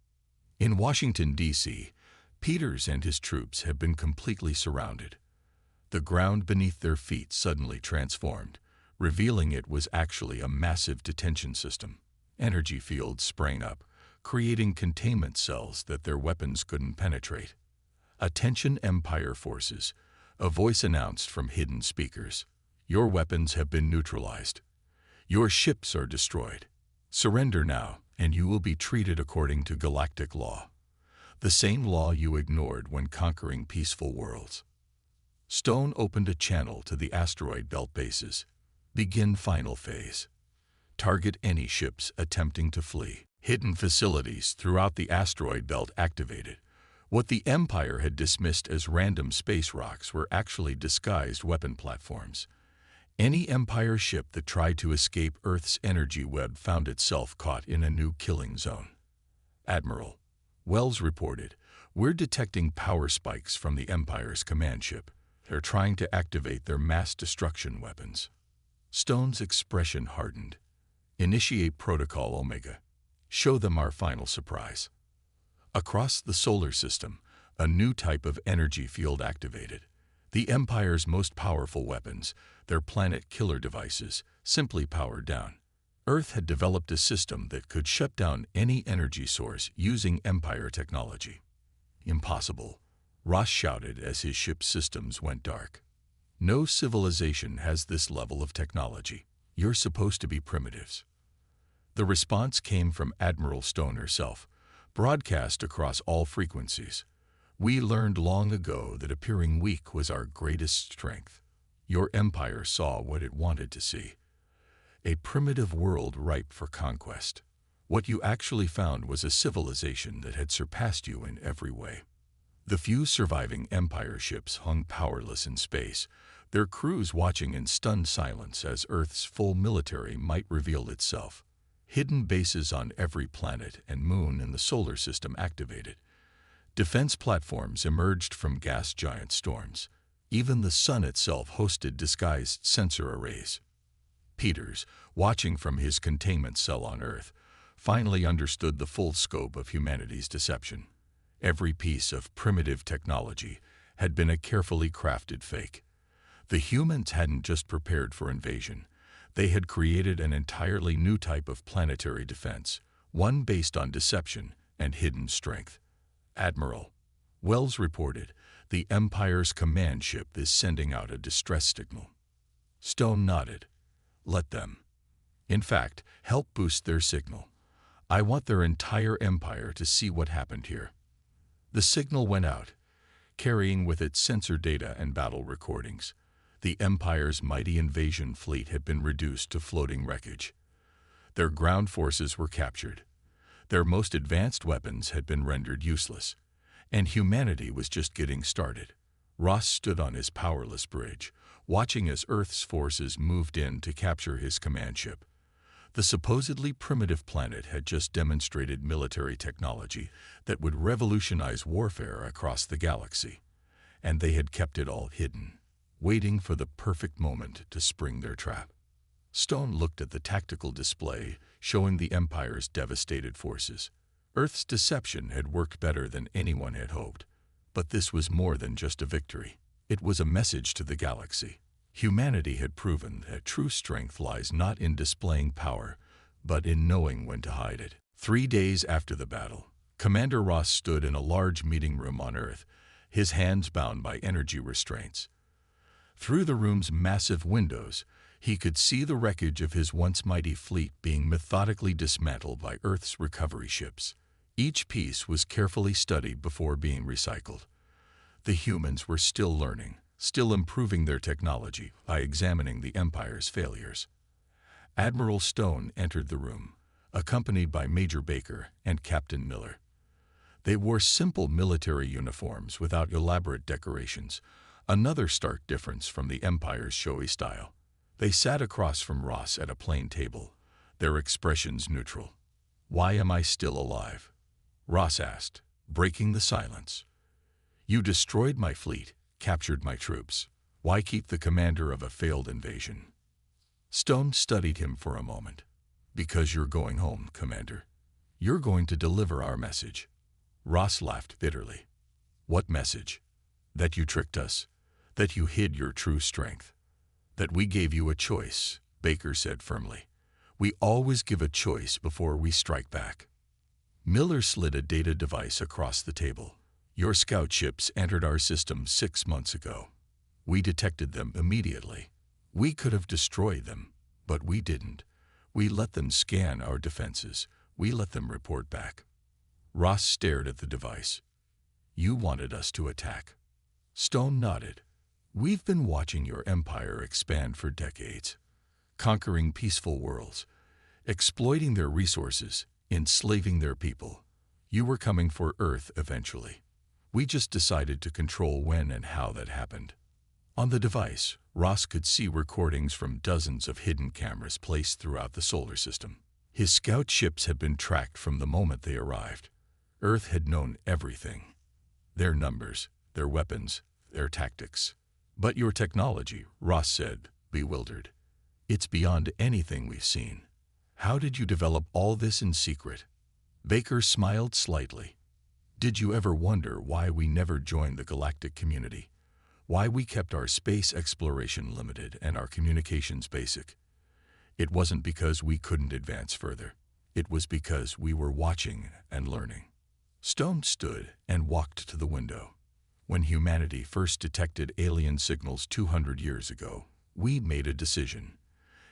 In Washington, D.C., Peters and his troops had been completely surrounded. The ground beneath their feet suddenly transformed, revealing it was actually a massive detention system. Energy fields sprang up, creating containment cells that their weapons couldn't penetrate. "Attention Empire forces," a voice announced from hidden speakers. "Your weapons have been neutralized. Your ships are destroyed. Surrender now, and you will be treated according to galactic law. The same law you ignored when conquering peaceful worlds." Stone opened a channel to the asteroid belt bases. "Begin final phase. Target any ships attempting to flee." Hidden facilities throughout the asteroid belt activated. What the Empire had dismissed as random space rocks were actually disguised weapon platforms. Any Empire ship that tried to escape Earth's energy web found itself caught in a new killing zone. "Admiral," Wells reported, "we're detecting power spikes from the Empire's command ship. They're trying to activate their mass destruction weapons." Stone's expression hardened. "Initiate Protocol Omega. Show them our final surprise." Across the solar system, a new type of energy field activated. The Empire's most powerful weapons, their planet killer devices, simply powered down. Earth had developed a system that could shut down any energy source using Empire technology. Impossible, Ross shouted as his ship's systems went dark. No civilization has this level of technology. You're supposed to be primitives. The response came from Admiral Stone herself, broadcast across all frequencies. We learned long ago that appearing weak was our greatest strength. Your empire saw what it wanted to see. A primitive world ripe for conquest. What you actually found was a civilization that had surpassed you in every way. The few surviving Empire ships hung powerless in space, their crews watching in stunned silence as Earth's full military might reveal itself. Hidden bases on every planet and moon in the solar system activated. Defense platforms emerged from gas giant storms. Even the sun itself hosted disguised sensor arrays. Peters, watching from his containment cell on Earth, finally understood the full scope of humanity's deception. Every piece of primitive technology had been a carefully crafted fake. The humans hadn't just prepared for invasion. They had created an entirely new type of planetary defense, one based on deception and hidden strength. Admiral, Wells reported, the Empire's command ship is sending out a distress signal. Stone nodded. Let them. In fact, help boost their signal. I want their entire empire to see what happened here. The signal went out, carrying with it sensor data and battle recordings. The Empire's mighty invasion fleet had been reduced to floating wreckage. Their ground forces were captured. Their most advanced weapons had been rendered useless, and humanity was just getting started. Ross stood on his powerless bridge, watching as Earth's forces moved in to capture his command ship. The supposedly primitive planet had just demonstrated military technology that would revolutionize warfare across the galaxy, and they had kept it all hidden, waiting for the perfect moment to spring their trap. Stone looked at the tactical display showing the Empire's devastated forces. Earth's deception had worked better than anyone had hoped. But this was more than just a victory. It was a message to the galaxy. Humanity had proven that true strength lies not in displaying power, but in knowing when to hide it. 3 days after the battle, Commander Ross stood in a large meeting room on Earth, his hands bound by energy restraints. Through the room's massive windows, he could see the wreckage of his once mighty fleet being methodically dismantled by Earth's recovery ships. Each piece was carefully studied before being recycled. The humans were still learning, still improving their technology by examining the Empire's failures. Admiral Stone entered the room, accompanied by Major Baker and Captain Miller. They wore simple military uniforms without elaborate decorations, another stark difference from the Empire's showy style. They sat across from Ross at a plain table, their expressions neutral. "Why am I still alive?" Ross asked, breaking the silence. "You destroyed my fleet, captured my troops. Why keep the commander of a failed invasion?" Stone studied him for a moment. "Because you're going home, Commander. You're going to deliver our message." Ross laughed bitterly. "What message? That you tricked us, that you hid your true strength, that we gave you a choice," Baker said firmly. "We always give a choice before we strike back." Miller slid a data device across the table. "Your scout ships entered our system 6 months ago. We detected them immediately. We could have destroyed them, but we didn't. We let them scan our defenses. We let them report back." Ross stared at the device. "You wanted us to attack." Stone nodded. "We've been watching your empire expand for decades, conquering peaceful worlds, exploiting their resources, enslaving their people. You were coming for Earth eventually. We just decided to control when and how that happened." On the device, Ross could see recordings from dozens of hidden cameras placed throughout the solar system. His scout ships had been tracked from the moment they arrived. Earth had known everything. Their numbers, their weapons, their tactics. "But your technology," Ross said, bewildered. "It's beyond anything we've seen. How did you develop all this in secret?" Baker smiled slightly. "Did you ever wonder why we never joined the galactic community? why we kept our space exploration limited and our communications basic. It wasn't because we couldn't advance further. It was because we were watching and learning. Stone stood and walked to the window. When humanity first detected alien signals 200 years ago, we made a decision.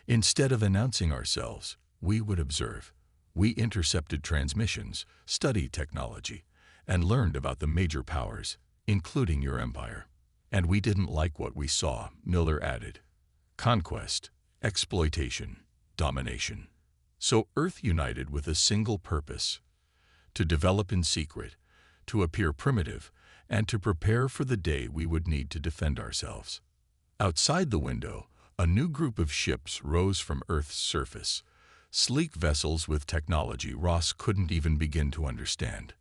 Instead of announcing ourselves, we would observe. We intercepted transmissions, studied technology, and learned about the major powers, including your empire. And we didn't like what we saw, Miller added. Conquest, exploitation, domination. So Earth united with a single purpose: to develop in secret, to appear primitive, and to prepare for the day we would need to defend ourselves. Outside the window, a new group of ships rose from Earth's surface, sleek vessels with technology Ross couldn't even begin to understand.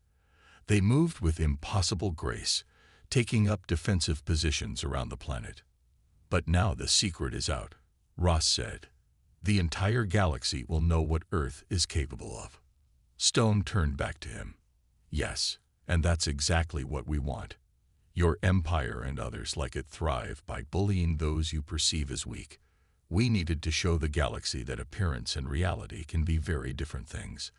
They moved with impossible grace, taking up defensive positions around the planet. But now the secret is out, Ross said. The entire galaxy will know what Earth is capable of. Stone turned back to him. Yes, and that's exactly what we want. Your empire and others like it thrive by bullying those you perceive as weak. We needed to show the galaxy that appearance and reality can be very different things.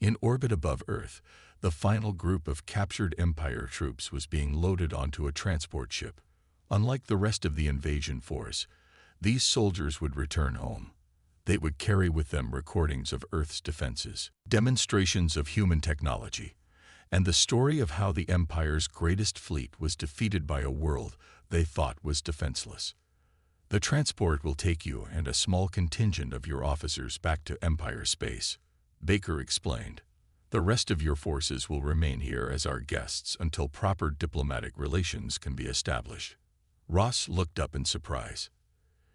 In orbit above Earth, the final group of captured Empire troops was being loaded onto a transport ship. Unlike the rest of the invasion force, these soldiers would return home. They would carry with them recordings of Earth's defenses, demonstrations of human technology, and the story of how the Empire's greatest fleet was defeated by a world they thought was defenseless. The transport will take you and a small contingent of your officers back to Empire space, Baker explained. The rest of your forces will remain here as our guests until proper diplomatic relations can be established. Ross looked up in surprise.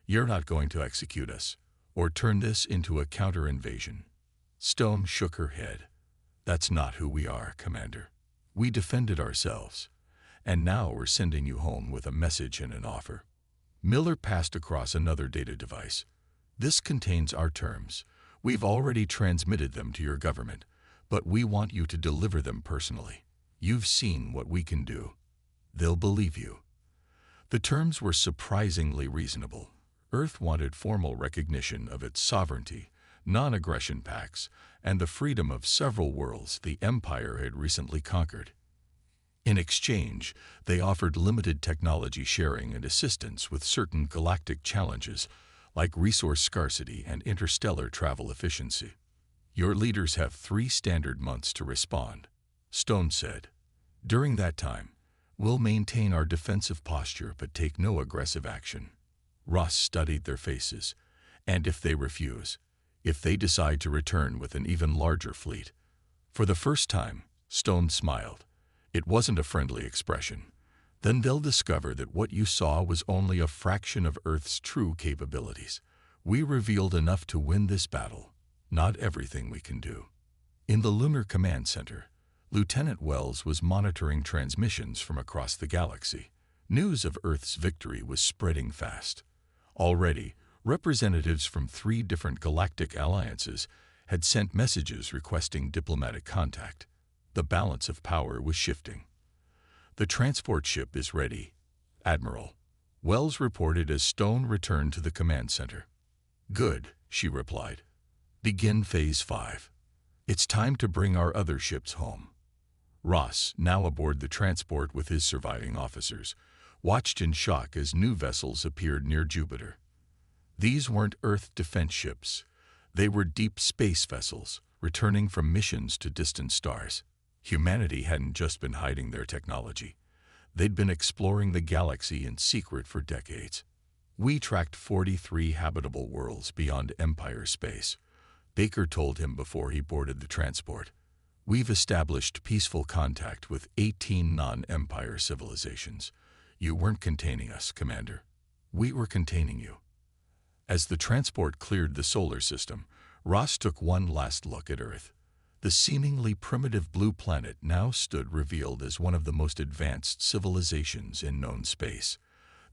You're not going to execute us, or turn this into a counter-invasion? Stone shook her head. That's not who we are, Commander. We defended ourselves, and now we're sending you home with a message and an offer. Miller passed across another data device. This contains our terms. We've already transmitted them to your government, but we want you to deliver them personally. You've seen what we can do. They'll believe you. The terms were surprisingly reasonable. Earth wanted formal recognition of its sovereignty, non-aggression pacts, and the freedom of several worlds the Empire had recently conquered. In exchange, they offered limited technology sharing and assistance with certain galactic challenges, like resource scarcity and interstellar travel efficiency. Your leaders have 3 standard months to respond, Stone said. During that time, we'll maintain our defensive posture but take no aggressive action. Ross studied their faces, and if they refuse, if they decide to return with an even larger fleet. For the first time, Stone smiled. It wasn't a friendly expression. Then they'll discover that what you saw was only a fraction of Earth's true capabilities. We revealed enough to win this battle, not everything we can do. In the Lunar Command Center, Lieutenant Wells was monitoring transmissions from across the galaxy. News of Earth's victory was spreading fast. Already, representatives from 3 different galactic alliances had sent messages requesting diplomatic contact. The balance of power was shifting. The transport ship is ready, Admiral, Wells reported as Stone returned to the command center. Good, she replied. Begin Phase 5. It's time to bring our other ships home. Ross, now aboard the transport with his surviving officers, watched in shock as new vessels appeared near Jupiter. These weren't Earth defense ships. They were deep space vessels, returning from missions to distant stars. Humanity hadn't just been hiding their technology. They'd been exploring the galaxy in secret for decades. We tracked 43 habitable worlds beyond Empire space, Baker told him before he boarded the transport. We've established peaceful contact with 18 non-Empire civilizations. You weren't containing us, Commander. We were containing you. As the transport cleared the solar system, Ross took one last look at Earth. The seemingly primitive blue planet now stood revealed as one of the most advanced civilizations in known space.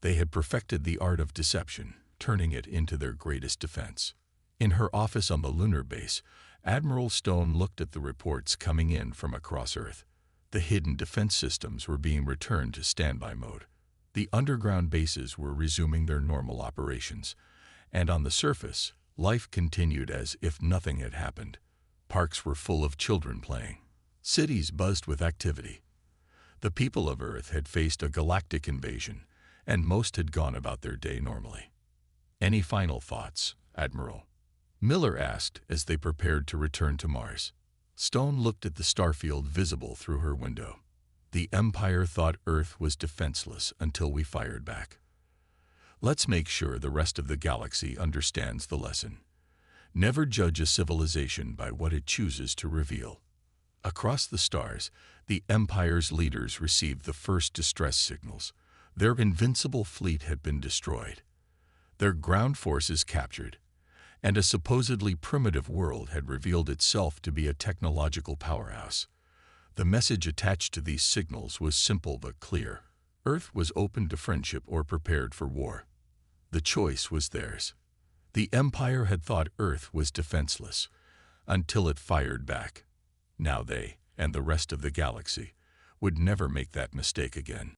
They had perfected the art of deception, turning it into their greatest defense. In her office on the lunar base, Admiral Stone looked at the reports coming in from across Earth. The hidden defense systems were being returned to standby mode. The underground bases were resuming their normal operations, and on the surface, life continued as if nothing had happened. Parks were full of children playing. Cities buzzed with activity. The people of Earth had faced a galactic invasion, and most had gone about their day normally. "Any final thoughts, Admiral?" Miller asked as they prepared to return to Mars. Stone looked at the starfield visible through her window. "The Empire thought Earth was defenseless until we fired back. Let's make sure the rest of the galaxy understands the lesson. Never judge a civilization by what it chooses to reveal." Across the stars, the Empire's leaders received the first distress signals. Their invincible fleet had been destroyed, their ground forces captured, and a supposedly primitive world had revealed itself to be a technological powerhouse. The message attached to these signals was simple but clear. Earth was open to friendship or prepared for war. The choice was theirs. The Empire had thought Earth was defenseless until it fired back. Now they, and the rest of the galaxy, would never make that mistake again.